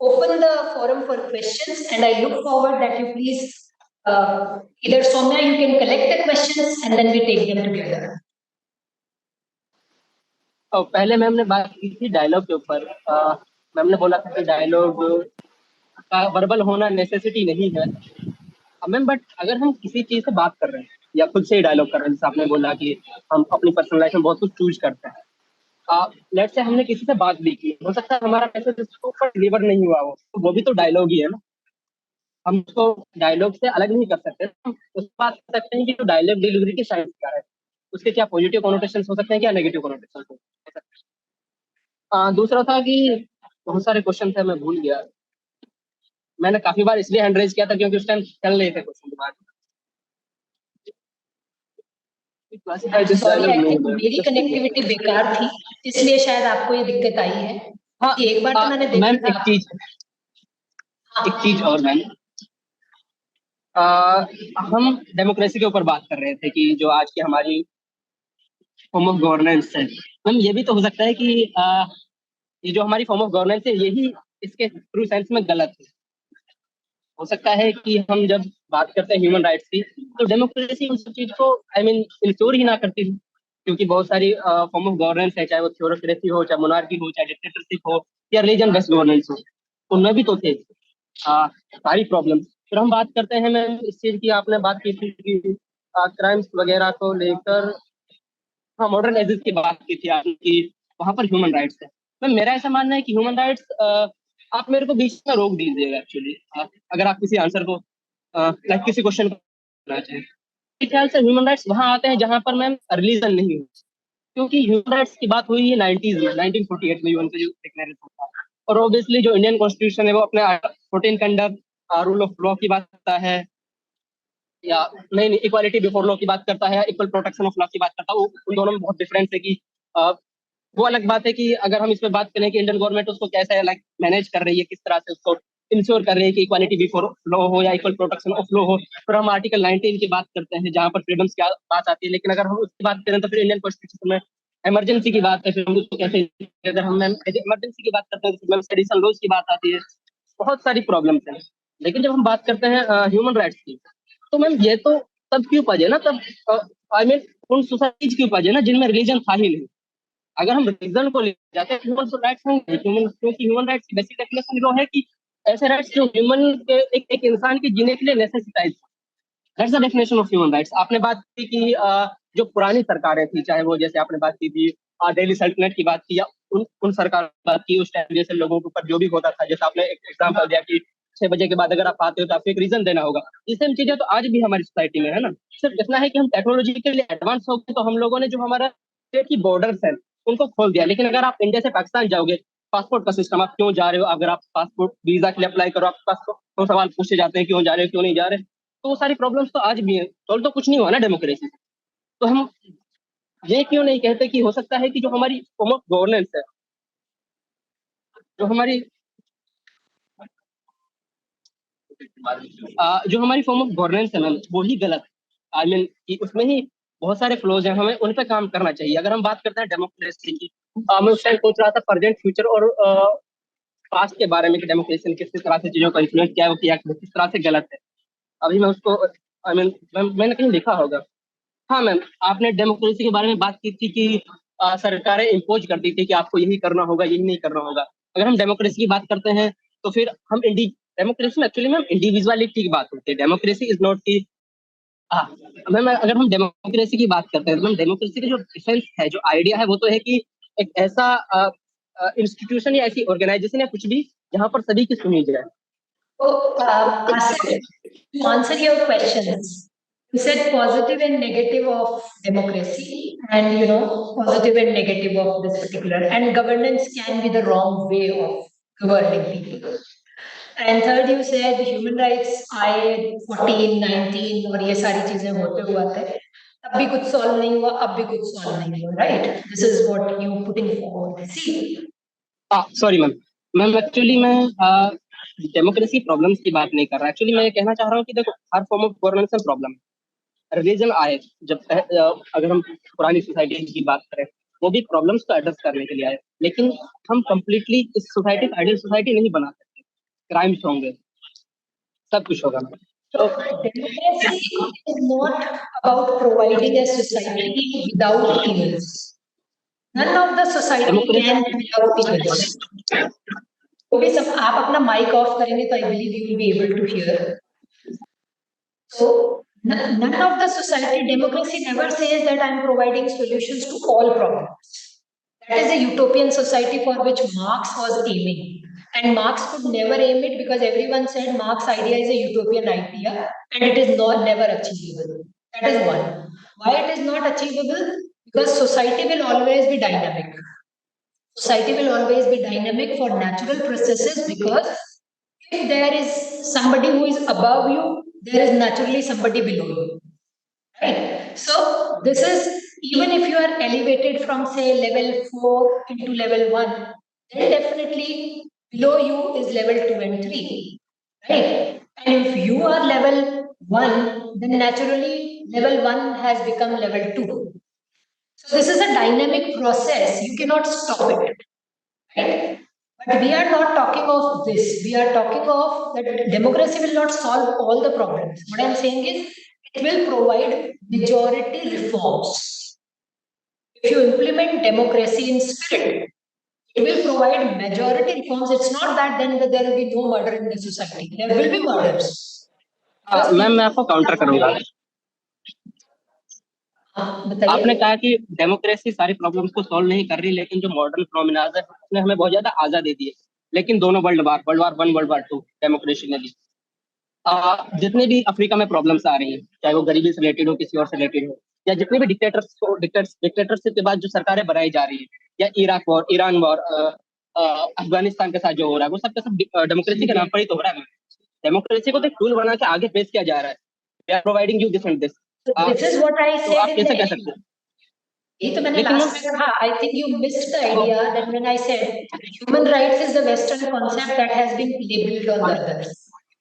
open the forum for questions and I look forward that you please either Soumya, you can collect the questions and then we take them together. और पहले ma'am ने बात की थी dialogue के ऊपर। Ma'am ने बोला था कि डायलॉग का वर्बल होना नेसेसिटी नहीं है। मैम बट अगर हम किसी चीज से बात कर रहे हैं या खुद से ही डायलॉग कर रहे हैं, जैसे आपने बोला कि हम अपनी पर्सनल लाइफ में बहुत कुछ चूज करते हैं। लेट्स से हमने किसी से बात भी की, हो सकता है हमारा मैसेज उसको ऊपर डिलीवर नहीं हुआ हो, तो वो भी तो डायलॉग ही है ना। हम उसको डायलॉग से अलग नहीं कर सकते। हम उस बात कर सकते हैं कि जो डायलॉग डिलीवरी की साइंस क्या है, उसके क्या पॉजिटिव कॉनोटेशन हो सकते हैं, क्या नेगेटिव कॉनोटेशन हो सकते हैं। दूसरा था कि बहुत सारे क्वेश्चन थे, मैं भूल गया। मैंने काफी बार इसलिए हैंड रेज किया था क्योंकि उस टाइम चल रहे थे क्वेश्चन दिमाग में। सॉरी, आई थिंक मेरी कनेक्टिविटी बेकार थी, इसलिए शायद आपको ये दिक्कत आई है। हाँ, एक बार तो मैंने मैम एक चीज और मैम, हम डेमोक्रेसी के ऊपर बात कर रहे थे कि जो आज की हमारी फॉर्म ऑफ गवर्नेंस है, मैम ये भी तो हो सकता है कि ये जो हमारी फॉर्म ऑफ गवर्नेंस है यही इसके ट्रू सेंस में गलत है। हो सकता है कि हम जब बात करते हैं ह्यूमन राइट्स की, तो डेमोक्रेसी उन सब चीज को इंश्योर ही ना करती थी, क्योंकि बहुत सारी फॉर्म ऑफ गवर्नेंस है, चाहे वो थ्योरोक्रेसी हो, चाहे मोनार्की हो, चाहे डिक्टेटरशिप हो, या रिलीजन बेस्ड गवर्नेंस हो, उनमें भी तो थे सारी प्रॉब्लम। फिर हम बात करते हैं मैम इस चीज की, आपने बात की थी कि क्राइम्स वगैरह को लेकर, हाँ मॉडर्न एजेस की बात की थी आपने कि वहाँ पर ह्यूमन राइट्स है। मैम मेरा ऐसा मानना है कि ह्यूमन राइट्स, आप मेरे को बीच में रोक दीजिएगा एक्चुअली, अगर आप किसी आंसर को लाइक किसी क्वेश्चन को करना चाहें। मेरे ख्याल से ह्यूमन राइट्स वहाँ आते हैं जहाँ पर मैम रिलीजन नहीं हो, क्योंकि ह्यूमन राइट्स की बात हुई है 90s में, 1948 में यूएन का जो डिक्लेरेशन था। और ऑब्वियसली जो इंडियन कॉन्स्टिट्यूशन है वो अपने 14 के अंडर रूल ऑफ लॉ की बात करता है, या नहीं नहीं इक्वालिटी बिफोर लॉ की बात करता है, या इक्वल प्रोटेक्शन ऑफ लॉ की बात करता है। वो उन दोनों में बहुत डिफरेंस है कि वो अलग बात है कि अगर हम इस पे बात करें कि इंडियन गवर्नमेंट उसको कैसे लाइक मैनेज कर रही है, किस तरह से उसको इंश्योर कर रही है कि इक्वालिटी बिफोर लॉ हो या इक्वल प्रोटेक्शन ऑफ लॉ हो। फिर हम आर्टिकल 19 की बात करते हैं जहाँ पर फ्रीडम्स की बात आती है, लेकिन अगर हम उसकी बात करें तो फिर इंडियन कॉन्स्टिट्यूशन में इमरजेंसी की बात है, फिर हम उसको कैसे, अगर हम इमरजेंसी की बात करते हैं तो फिर सेडिशन लॉज की बात आती है। बहुत सारी प्रॉब्लम्स हैं। लेकिन जब हम बात करते हैं ह्यूमन राइट्स की, तो मैम ये तो तब की उपज है ना, तब आई मीन उन सोसाइटीज की उपज है ना जिनमें रिलीजन था ही नहीं। अगर हम रिलीजन को ले जाते हैं ह्यूमन राइट्स होंगे, ह्यूमन, क्योंकि ह्यूमन राइट्स की बेसिक डेफिनेशन जो है कि ऐसे राइट्स जो ह्यूमन के एक इंसान के जीने के लिए necessities, that's the definition of human rights. आपने बात की कि जो पुरानी सरकारें थी, चाहे वो जैसे आपने बात की थी दिल्ली सल्तनत की बात की, या उन सरकार की बात की उस टाइम जैसे लोगों के ऊपर जो भी होता था, जैसे आपने एक एग्जाम्पल दिया कि 6 बजे के बाद अगर आप आते हो तो आपको एक रीजन देना होगा। ये सेम चीजें तो आज भी हमारी सोसाइटी में है ना। सिर्फ इतना है कि हम टेक्नोलॉजी के लिए एडवांस हो गए, तो हम लोगों ने जो हमारा स्टेट की बॉर्डर्स है उनको खोल दिया। लेकिन अगर आप इंडिया से पाकिस्तान जाओगे, पासपोर्ट का सिस्टम, आप क्यों जा रहे हो, अगर आप पासपोर्ट वीजा के लिए अप्लाई करो, आपके पास तो सवाल पूछे जाते हैं, क्यों जा रहे हो क्यों नहीं जा रहे। तो वो सारी प्रॉब्लम्स तो आज भी है, तो कुछ नहीं हुआ ना डेमोक्रेसी से। तो हम ये क्यों नहीं कहते कि हो सकता है कि जो हमारी फॉर्म ऑफ गवर्नेंस है, जो हमारी जो हमारी फॉर्म ऑफ गवर्नेंस है मैम, वो ही गलत है। आई मीन कि उसमें ही बहुत सारे फ्लॉज हैं, हमें उन पे काम करना चाहिए। अगर हम बात करते हैं डेमोक्रेसी की, मैं उस टाइम सोच रहा था प्रेजेंट फ्यूचर और पास्ट के बारे में कि डेमोक्रेसी ने किस किस तरह से चीजों को इन्फ्लुएंस किया है, वो किया किस तरह से गलत है। अभी मैं उसको आई मीन मैंने कहीं लिखा होगा। हाँ मैम, आपने डेमोक्रेसी के बारे में बात की थी कि सरकारें इम्पोज करती थी कि आपको यही करना होगा यही नहीं करना होगा। अगर हम डेमोक्रेसी की बात करते हैं तो फिर हम डेमोक्रेसी में एक्चुअली मैम इंडिविजुअलिटी की बात होती है। डेमोक्रेसी इज नॉट की, हाँ मैम अगर हम डेमोक्रेसी की बात करते हैं तो मैम डेमोक्रेसी का जो डिफेंस है, जो आइडिया है, वो तो है कि एक ऐसा इंस्टीट्यूशन या ऐसी ऑर्गेनाइजेशन या कुछ भी जहाँ पर सभी की सुनी जाए। Asif, to answer your questions, you said positive and negative of democracy, and positive and negative of this particular, and governance can be the wrong way of governing people. And third, you said human rights आए 14, 19 और ये सारी चीजें होते हुए थे, तब भी कुछ सॉल्व नहीं हुआ, अब भी कुछ सॉल्व नहीं हुआ, right? This is what you putting forward. See, sorry ma'am, actually मैं डेमोक्रेसी प्रॉब्लम्स की बात नहीं कर रहा। एक्चुअली मैं ये कहना चाह रहा हूँ कि देखो हर फॉर्म ऑफ गवर्नेंस में प्रॉब्लम है। रिलीजन आए जब अगर हम पुरानी सोसाइटी की बात करें, वो भी प्रॉब्लम्स को एड्रेस करने के लिए आए। लेकिन हम कंप्लीटली इस सोसाइटी को आइडियल सोसाइटी नहीं बना सकते। क्राइम्स होंगे, सब कुछ होगा। तो democracy is not about providing a society without evils. None of the society can be without evils. तो भी सब आप अपना माइक ऑफ करेंगे तो I believe you will be able to hear. So none of the society, democracy never says that I am providing solutions to all problems. That is a utopian society for which Marx was aiming. And Marx could never aim it because everyone said Marx's idea is a utopian idea and it is never achievable. That is one. Why it is not achievable? Because society will always be dynamic. Society will always be dynamic for natural processes, because if there is somebody who is above you, there is naturally somebody below you. Right? So this is, even if you are elevated from say level 4 into level 1, then definitely below you is level 2 and 3. Right? And if you are level 1, then naturally level 1 has become level 2. So this is a dynamic process. You cannot stop it. Right? But we are not talking of this. We are talking of that democracy will not solve all the problems. What I am saying is it will provide majority reforms. If you implement democracy in spirit, it will provide majority reforms. It's not that then that there will be no murder in the society. There will be murders. Ma'am मैं आपको counter करूंगा। आपने कहा कि democracy सारी problems को solve नहीं कर रही, लेकिन जो मॉडर्न फिनोमेना है उसने हमें बहुत ज्यादा आजादी दी है। लेकिन दोनों world war 1, world war 2 democracy ने दी। जितने भी अफ्रीका में प्रॉब्लम्स आ रही हैं, चाहे वो गरीबी से रिलेटेड हो, किसी और से रिलेटेड हो, या जितने भी डिक्टेटरशिप के बाद जो सरकारें बनाई जा रही है, या Iraq war, Iran war, Afghanistan के साथ जो हो रहा है, वो सब का सब डेमोक्रेसी के नाम पर ही तो हो रहा है। डेमोक्रेसी को तो एक टूल बना के आगे पेश किया जा रहा है। We are providing you this and this. This is what I तो said आप in कैसे the कह end. सकते हैं? ये तो मैंने लेकिन लास्ट में कहा, I think you missed the idea that when I said human rights is the Western concept that has been labeled on the others.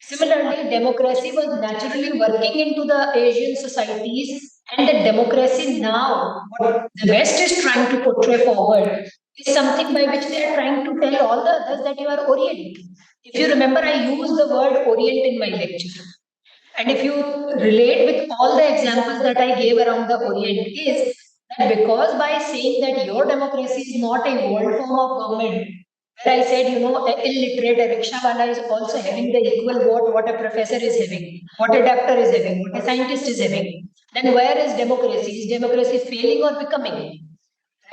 Similarly, democracy was naturally working into the Asian societies, and the democracy now, what the West is trying to portray forward, is something by which they are trying to tell all the others that you are Orient. If you remember, I used the word Orient in my lecture. And if you relate with all the examples that I gave around the Orient, is that because by saying that your democracy is not a world form of government, where I said, you know, an illiterate, a rickshawala is also having the equal vote what a professor is having, what a doctor is having, what a scientist is having, then where is democracy? Is democracy failing or becoming?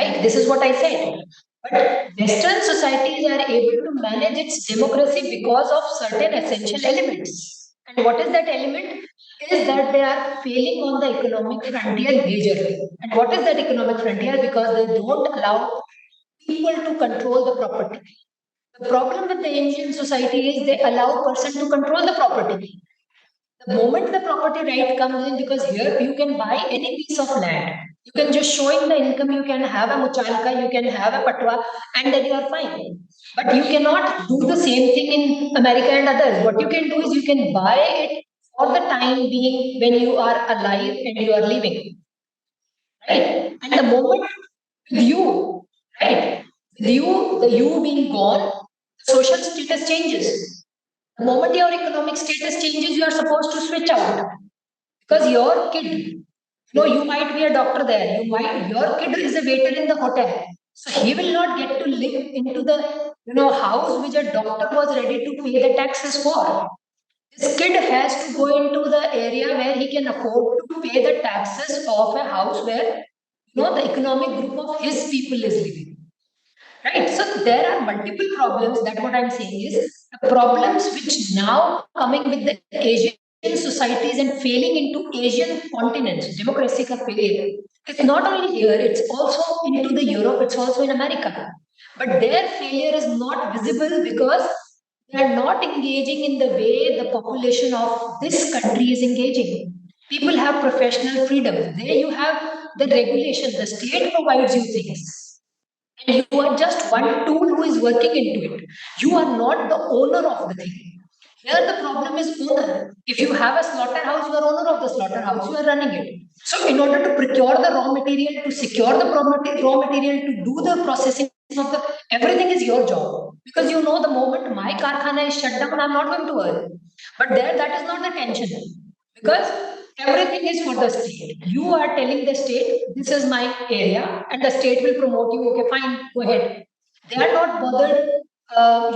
Right? This is what I said. But Western societies are able to manage its democracy because of certain essential elements. And what is that element? Is that they are failing on the economic frontier majorly. And what is that economic frontier? Because they don't allow people to control the property. The problem with the Indian society is they allow person to control the property. The moment the property right comes in, because here you can buy any piece of land. You can just showing the income, you can have a muchalka, you can have a patwa, and then you are fine. But you cannot do the same thing in America and others. What you can do is you can buy it for the time being when you are alive and you are living. Right? And the moment with you, right? With you, the you being gone, the social status changes. The moment your economic status changes, you are supposed to switch out. Because your kid, you know, you might be a doctor there, your kid is a waiter in the hotel. So he will not get to live into the, you know, house which a doctor was ready to pay the taxes for. This kid has to go into the area where he can afford to pay the taxes of a house where, you know, the economic group of his people is living. Right. So there are multiple problems. That what I'm saying is the problems which now coming with the Asian societies and failing into Asian continents, democracy ka failure. It's not only here, it's also into the Europe, it's also in America. But their failure is not visible because they are not engaging in the way the population of this country is engaging. People have professional freedom. There you have the regulation, the state provides you things. And you are just one tool who is working into it. You are not the owner of the thing. Here the problem is owner. If you have a slaughterhouse, you are owner of the slaughterhouse, you are running it. So in order to procure the raw material, to secure the raw material, to do the processing of the, everything is your job. Because you know the moment my karkhana is shut down, I'm not going to earn. But there, that is not the tension. Because everything is for the state. You are telling the state, this is my area, and the state will promote you. Okay, fine, go ahead. They are not bothered,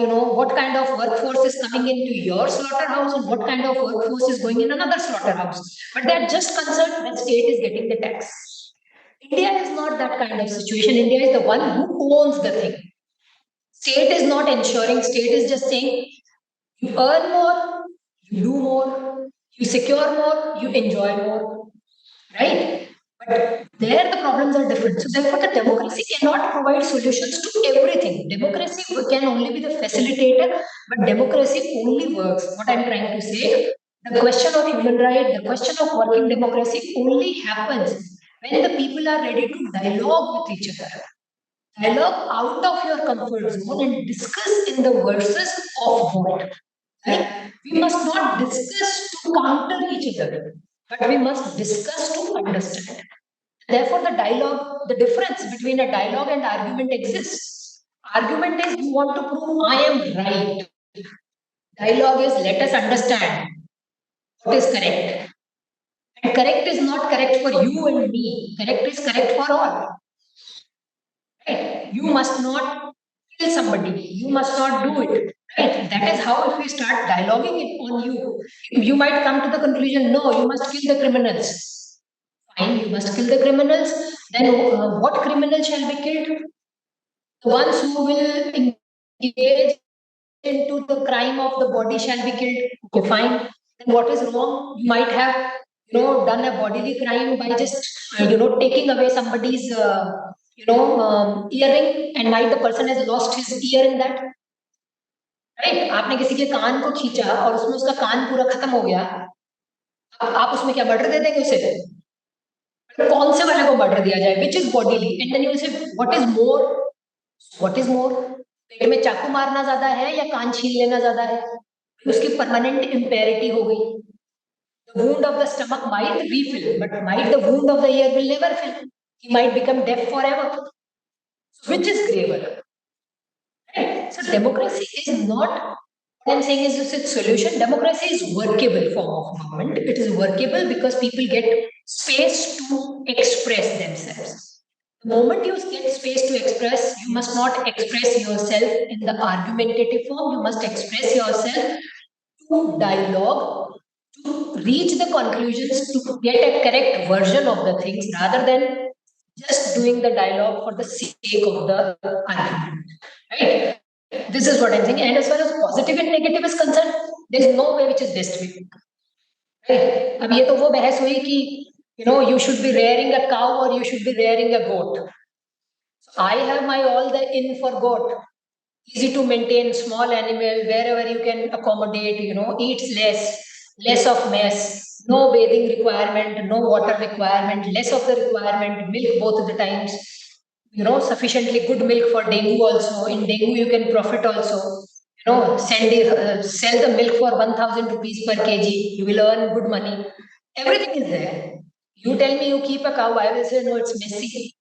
you know, what kind of workforce is coming into your slaughterhouse and what kind of workforce is going in another slaughterhouse. But they are just concerned when state is getting the tax. India is not that kind of situation. India is the one who owns the thing. State is not ensuring, state is just saying, you earn more, you do more, you secure more, you enjoy more, right? But there the problems are different. So therefore the democracy cannot provide solutions to everything. Democracy can only be the facilitator, but democracy only works. What I'm trying to say, the question of human right, the question of working democracy only happens when the people are ready to dialogue with each other. Dialogue out of your comfort zone and discuss in the verses of what. Right? We must not discuss to counter each other, but we must discuss to understand. Therefore, the dialogue, the difference between a dialogue and argument exists. Argument is you want to prove I am right. Dialogue is let us understand what is correct. And correct is not correct for you and me. Correct is correct for all. Right? You must not kill somebody. You must not do it. Right? That is how if we start dialoguing it on you, you might come to the conclusion, no, you must kill the criminals. Fine, you must kill the criminals. Then what criminals shall be killed? The ones who will engage into the crime of the body shall be killed. Okay, fine. Then what is wrong? You might have, done a bodily crime by just, taking away somebody's, earring, and might the person has lost his ear in that. Right आपने किसी के कान को खींचा और उसमें उसका कान पूरा खत्म हो गया अब आप उसमें क्या मर्डर दे देंगे उसे कौन से वाले को मर्डर दिया जाए which is bodily and then you say what is more पेट में चाकू मारना ज्यादा है या कान छीन लेना ज्यादा है उसकी परमानेंट इम्पेरिटी हो गई the wound of the stomach might refill but might the wound of the ear will never fill he might become deaf forever so which is graver right? So democracy is not what I'm saying is its solution. Democracy is workable form of government. It is workable because people get space to express themselves. The moment you get space to express, you must not express yourself in the argumentative form. You must express yourself to dialogue, to reach the conclusions, to get a correct version of the things rather than just doing the dialogue for the sake of the argument. Right? This is what I'm saying. And as far as positive and negative is concerned, there is no way which is best way. Right? अब ये तो वो बहस हुई कि you should be rearing a cow or you should be rearing a goat. So I have my all the in for goat. Easy to maintain, small animal, wherever you can accommodate, eats less of mess, no bathing requirement, no water requirement, less of the requirement, milk both the times, sufficiently good milk for dengue also. In dengue, you can profit also. Sell the milk for 1,000 rupees per kg. You will earn good money. Everything is there. You tell me you keep a cow, I will say, no, it's messy.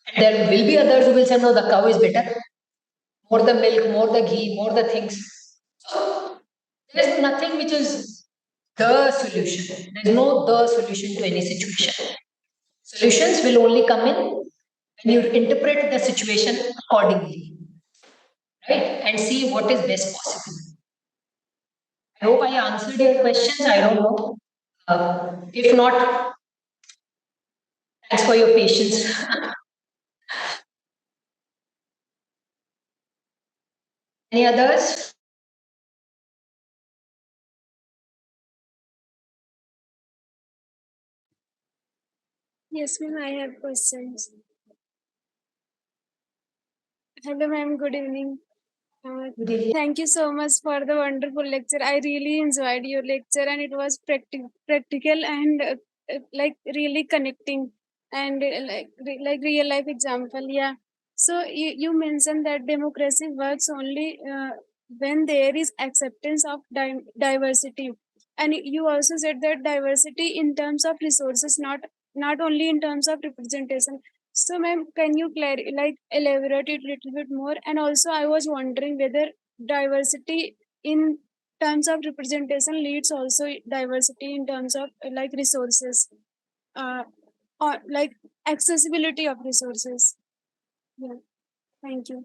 And there will be others who will say, no, the cow is better. More the milk, more the ghee, more the things. So, there's nothing which is the solution. There's no the solution to any situation. Solutions will only come in when you interpret the situation accordingly, right? And see what is best possible. I hope I answered your questions. I don't know. If not, thanks for your patience. Any others? Yes, ma'am, I have questions. Hello, ma'am. Good evening. Good evening. Thank you so much for the wonderful lecture. I really enjoyed your lecture, and it was practical and like really connecting and like real life example. Yeah. So you mentioned that democracy works only when there is acceptance of diversity, and you also said that diversity in terms of resources, not only in terms of representation. So, ma'am, can you elaborate it a little bit more? And also, I was wondering whether diversity in terms of representation leads also diversity in terms of like resources, or like accessibility of resources. Yeah, thank you.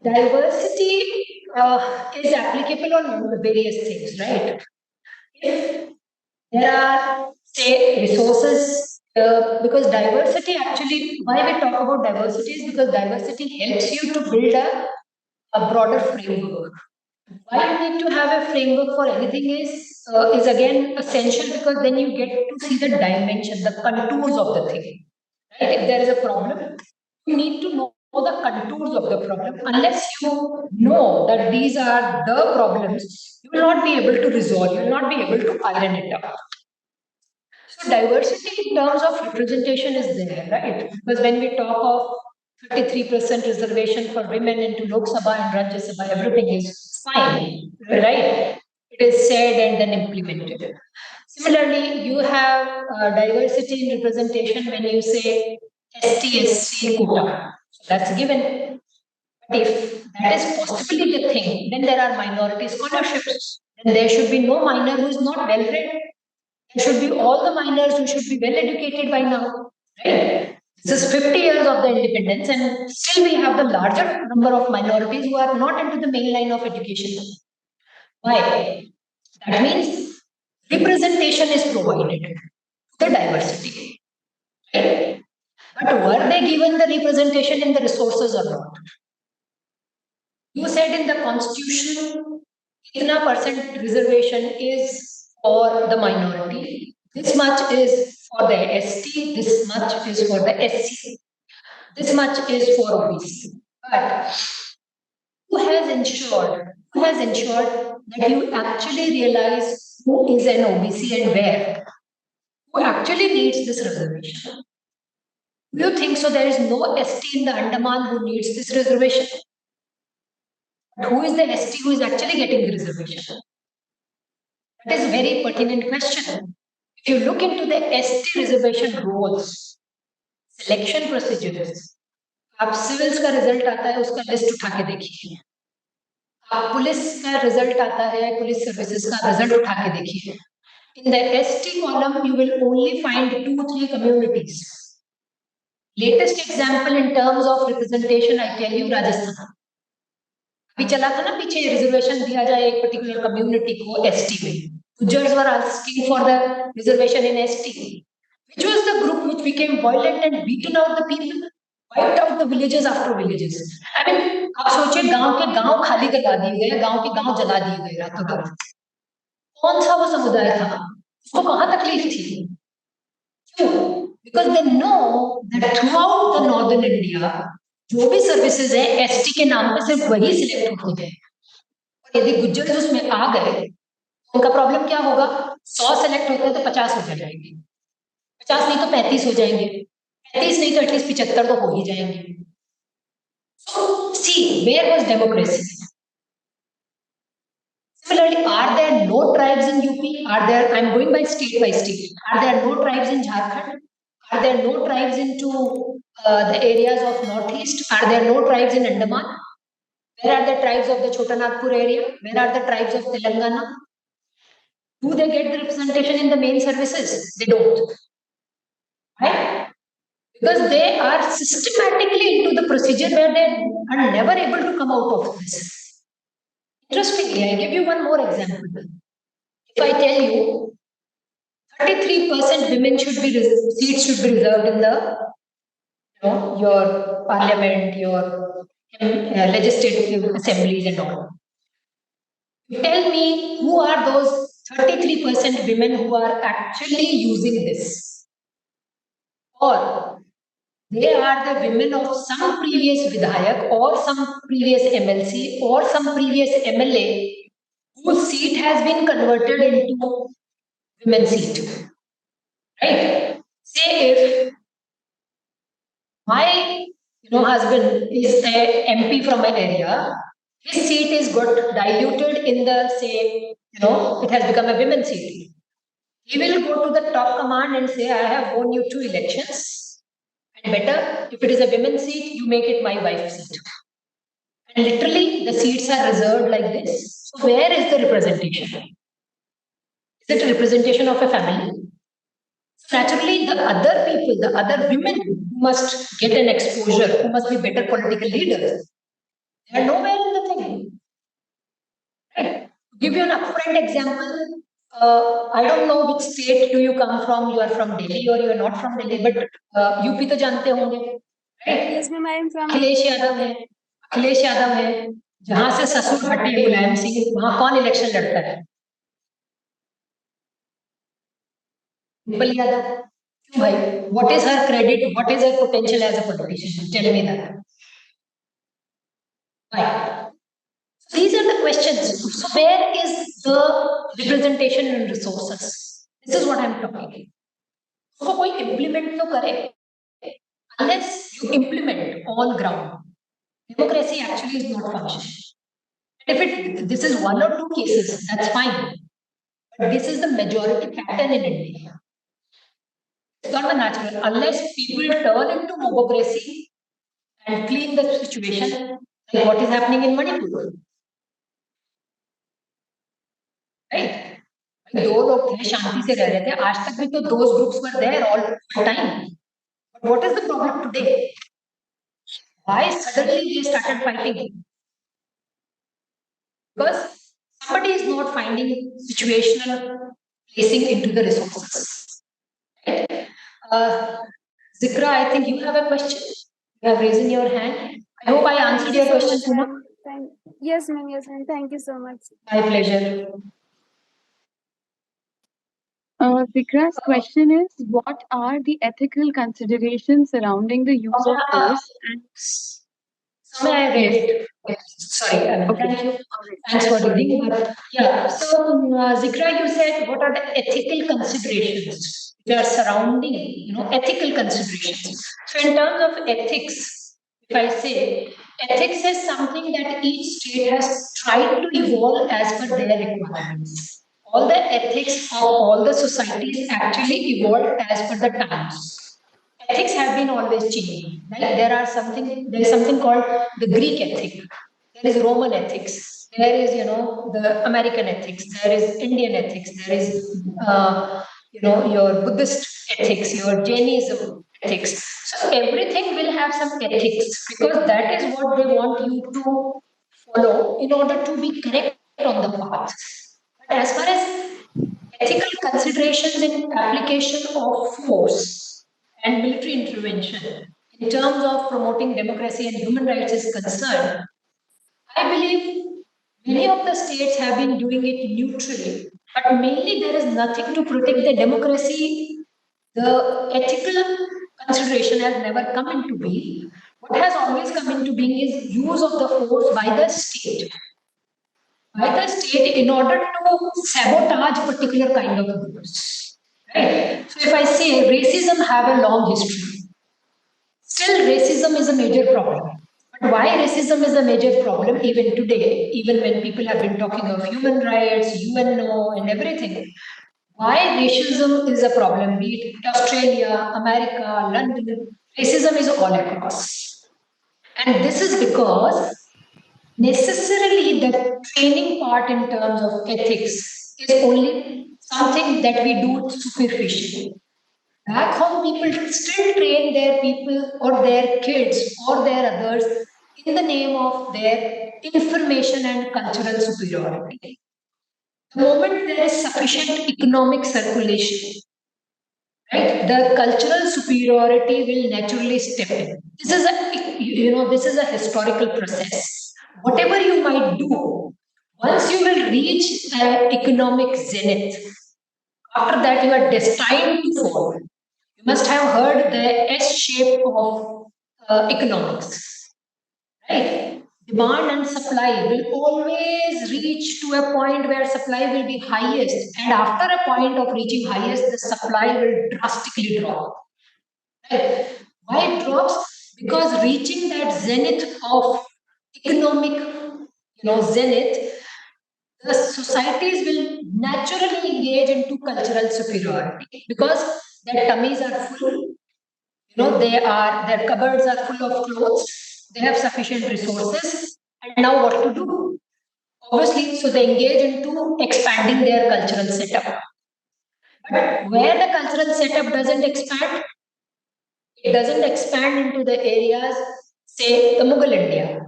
Diversity is applicable on various things, right? If there are, say, resources, because diversity actually, why we talk about diversity is because diversity helps you to build a broader framework. Why you need to have a framework for anything is again essential because then you get to see the dimension, the contours of the thing. Right? If there is a problem, you need to know the contours of the problem. Unless you know that these are the problems, you will not be able to resolve, you will not be able to iron it out. So diversity in terms of representation is there, right? Because when we talk of 33% reservation for women into Lok Sabha and Rajya Sabha, everything is fine, right? It is said and then implemented. Similarly, you have diversity in representation when you say ST/SC quota. So that's given. But if that is possibly the thing, then there are minority scholarships. Then there should be no minor who is not well read. There should be all the minors who should be well educated by now. Right? This is 50 years of the independence, and still we have the larger number of minorities who are not into the main line of education. Why? That means representation is provided, the diversity. Right? But were they given the representation in the resources or not? You said in the constitution, itna percent reservation is for the minority. This much is for the ST, this much is for the SC, this much is for OBC. But who has ensured that you actually realize who is an OBC and where? Who actually needs this reservation? Do you think so? There is no ST in the Andaman who needs this reservation? Who is the ST who is actually getting the reservation? That is a very pertinent question. If you look into the ST reservation rules, selection procedures, आप civils का result आता है उसका list उठा के देखिए, आप police का रिजल्ट आता है पुलिस सर्विसेज का रिजल्ट उठा के देखिए. In the ST column, you will only find 2-3 communities. Latest example in terms of representation, I tell you, Rajasthan. अभी चला था ना पीछे रिजर्वेशन दिया जाए एक पर्टिकुलर कम्युनिटी को एसटी में. Judges were asking for the reservation in ST, which was the group which became violent and beaten out the people, wiped out the villages after villages. I mean, आप सोचिए गांव के गांव खाली करवा दिए गए, गांव के गांव जला दिए गए रातों रात. कौन सा वो समुदाय था, उसको कहाँ तकलीफ थी? क्यों? Because they know that throughout the northern India, जो भी सर्विसेज है एसटी के नाम पे सिर्फ वही सिलेक्ट होते हैं. यदि गुज्जर उसमें आ गए, उनका प्रॉब्लम क्या होगा? 100 सेलेक्ट होते हैं तो 50 हो जाएंगे, 50 नहीं तो 35 हो जाएंगे, 35 नहीं तो एटलीस्ट 75 तो हो ही जाएंगे. So see, where was democracy? Similarly, are there no tribes in UP? Are there? I'm going by state. Are there no tribes in Jharkhand? Are there no tribes into the areas of northeast? Are there no tribes in Andaman? Where are the tribes of the Chotanagpur area? Where are the tribes of Telangana? Do they get the representation in the main services? They don't. Right? Because they are systematically into the procedure where they are never able to come out of this. Interestingly, I give you one more example. If I tell you 33% women seats should be reserved in the your parliament, your legislative assemblies and all. You tell me who are those 33% women who are actually using this? Or they are the women of some previous Vidhayak or some previous MLC or some previous MLA whose seat has been converted into women's seat. Right? Say if my husband is a MP from an area, his seat is got diluted in the say, it has become a women's seat. He will go to the top command and say, I have won you 2 elections. And better, if it is a women's seat, you make it my wife's seat. And literally, the seats are reserved like this. So where is the representation? Is it a representation of a family? So naturally, the other people, the other women who must get an exposure, who must be better political leaders, they are nowhere in the thing. Right? To give you an upfront example, I don't know which state do you come from. You are from Delhi or you are not from Delhi, but UP तो जानते होंगे. Right? Yes, ma'am, I am from. Akhilesh Yadav है. जहां से ससुर हटे मुलायम सिंह, वहां कौन इलेक्शन लड़ता है? डिम्पल यादव. क्यों भाई? What is her credit? What is her potential as a politician? Tell me that. Why? These are the questions. So where is the representation and resources? This is what I'm talking. So कोई implement तो करे. Unless you implement on ground, democracy actually is not functioning. And if this is 1 or 2 cases, that's fine. But this is the majority pattern in India. It's not the natural. Unless people turn into democracy and clean the situation, like what is happening in Manipur. Right? 2 लोग थे शांति से रह रहे थे, आज तक भी तो those groups were there all the time. But what is the problem today? Why suddenly they started fighting? Because somebody is not finding situational placing into the resources. Right? Zikra, I think you have a question. You have raised your hand. I hope I answered your question, Uma. Yes, ma'am. Yes, ma'am. Thank you so much. My pleasure. Vikr's question is, what are the ethical considerations surrounding the use of force? And May I read it? Sorry, thank you. Thanks for reading. But yeah, so Zikra, you said what are the ethical considerations that are surrounding, ethical considerations. So in terms of ethics, if I say ethics is something that each state has tried to evolve as per their requirements. All the ethics of all the societies actually evolved as per the times. Ethics have been always changing. Right? There is something called the Greek ethic. There is Roman ethics. There is, the American ethics. There is Indian ethics. There is, your Buddhist ethics, your Jainism ethics. So everything will have some ethics because that is what they want you to follow in order to be correct on the path. But as far as ethical considerations in application of force and military intervention in terms of promoting democracy and human rights is concerned, I believe many of the states have been doing it neutrally, but mainly there is nothing to protect the democracy. The ethical consideration has never come into being. What has always come into being is use of the force by the state in order to sabotage particular kind of groups. Right? So if I say racism have a long history, still racism is a major problem. But why racism is a major problem even today, even when people have been talking of human rights, UNO and everything, why racism is a problem, be it Australia, America, London, racism is all across. And this is because necessarily the training part in terms of ethics is only something that we do superficially. Back home, people still train their people or their kids or their others in the name of their information and cultural superiority. The moment there is sufficient economic circulation, right, the cultural superiority will naturally step in. This is a historical process. Whatever you might do, once you will reach an economic zenith, after that you are destined to fall. You must have heard the S shape of economics, right? Demand and supply will always reach to a point where supply will be highest, and after a point of reaching highest, the supply will drastically drop. Right? Why it drops? Because reaching that zenith of economic, zenith, the societies will naturally engage into cultural superiority because their tummies are full. Their cupboards are full of clothes. They have sufficient resources, and now what to do? Obviously, so they engage into expanding their cultural setup. But where the cultural setup doesn't expand, it doesn't expand into the areas, say the Mughal India.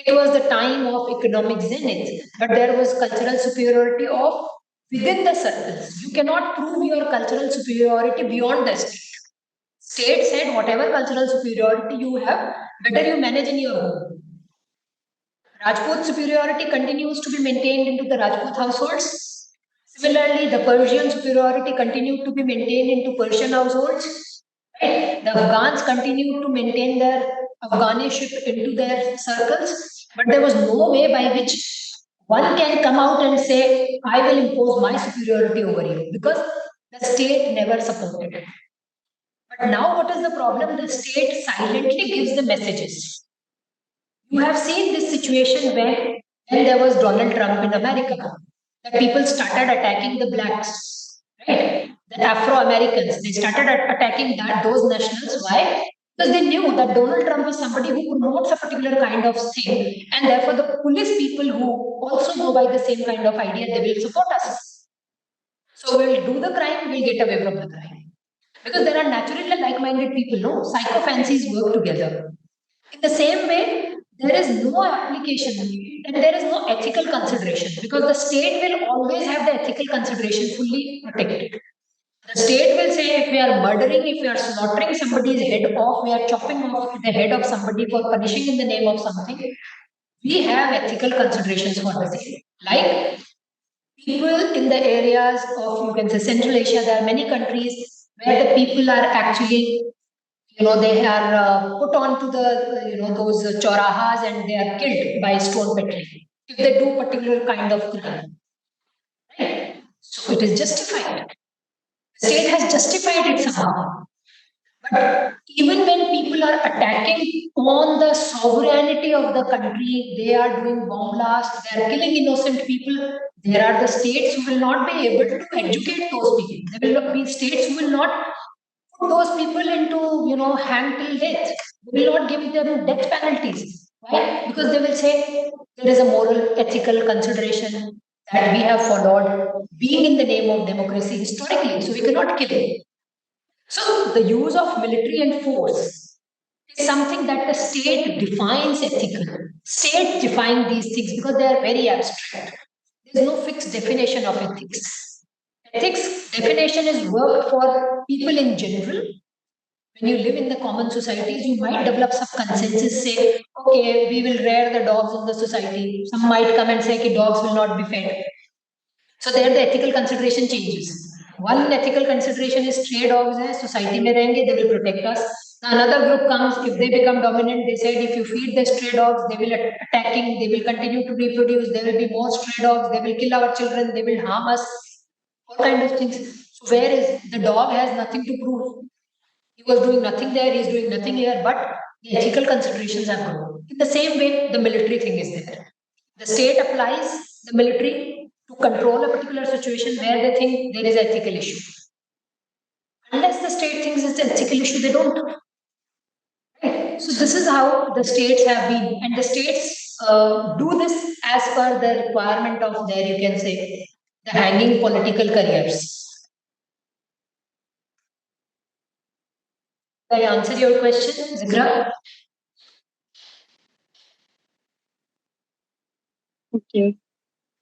It was the time of economic zenith, but there was cultural superiority of within the circles. You cannot prove your cultural superiority beyond the state. State said whatever cultural superiority you have, better you manage in your home. Rajput superiority continues to be maintained into the Rajput households. Similarly, the Persian superiority continued to be maintained into Persian households. Right? The Afghans continued to maintain their Afghaniship into their circles, but there was no way by which one can come out and say, I will impose my superiority over you, because the state never supported it. But now, what is the problem? The state silently gives the messages. You have seen this situation when there was Donald Trump in America, that people started attacking the blacks, right? The Afro Americans, they started attacking those nationals. Why? Because they knew that Donald Trump is somebody who promotes a particular kind of thing, and therefore the police people who also go by the same kind of idea, they will support us. So we'll do the crime, we'll get away from the crime. Because there are naturally like-minded people, no? Psychophancies work together. In the same way, there is no application and there is no ethical consideration, because the state will always have the ethical consideration fully protected. The state will say if we are murdering, if we are slaughtering somebody's head off, we are chopping off the head of somebody for punishing in the name of something, we have ethical considerations for the same. Like people in the areas of, you can say, Central Asia, there are many countries where the people are actually, they are put onto the, those chaurahas and they are killed by stone petri if they do particular kind of crime. Right? So it is justified. The state has justified it somehow. But even when people are attacking on the sovereignty of the country, they are doing bomb blasts, they are killing innocent people. There are the states who will not be able to educate those people. There will not be states who will not put those people into, hang till death. They will not give them death penalties. Why? Because they will say there is a moral, ethical consideration that we have followed, being in the name of democracy historically. So we cannot kill it. So the use of military and force is something that the state defines ethical. State define these things because they are very abstract. There's no fixed definition of ethics. Ethics definition is worked for people in general. When you live in the common societies, you might develop some consensus, say, okay, we will rear the dogs in the society. Some might come and say, okay, dogs will not be fed. So there the ethical consideration changes. One ethical consideration is stray dogs hai, society mein rahenge, they will protect us. Another group comes, if they become dominant, they said if you feed the stray dogs, they will attacking, they will continue to reproduce, there will be more stray dogs, they will kill our children, they will harm us, all kind of things. So where is the dog has nothing to prove. He was doing nothing there, he is doing nothing here, but the ethical considerations are grown. In the same way, the military thing is there. The state applies the military to control a particular situation where they think there is ethical issue. Unless the state thinks it's an ethical issue, they don't. Right? So this is how the states have been, and the states do this as per the requirement of their, you can say, the hanging political careers. Did I answer your question, Zigra? Okay.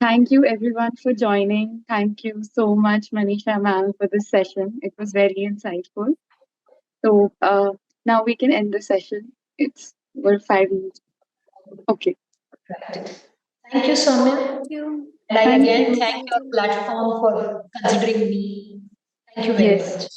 Thank you everyone for joining. Thank you so much, Manisha ma'am, for this session. It was very insightful. So now we can end the session. It's 5 minutes. Okay. Right. Thank you, Soumya. Thank you. And I Thank again you. thank Thank your you. platform for considering me. Thank you very Yes. much.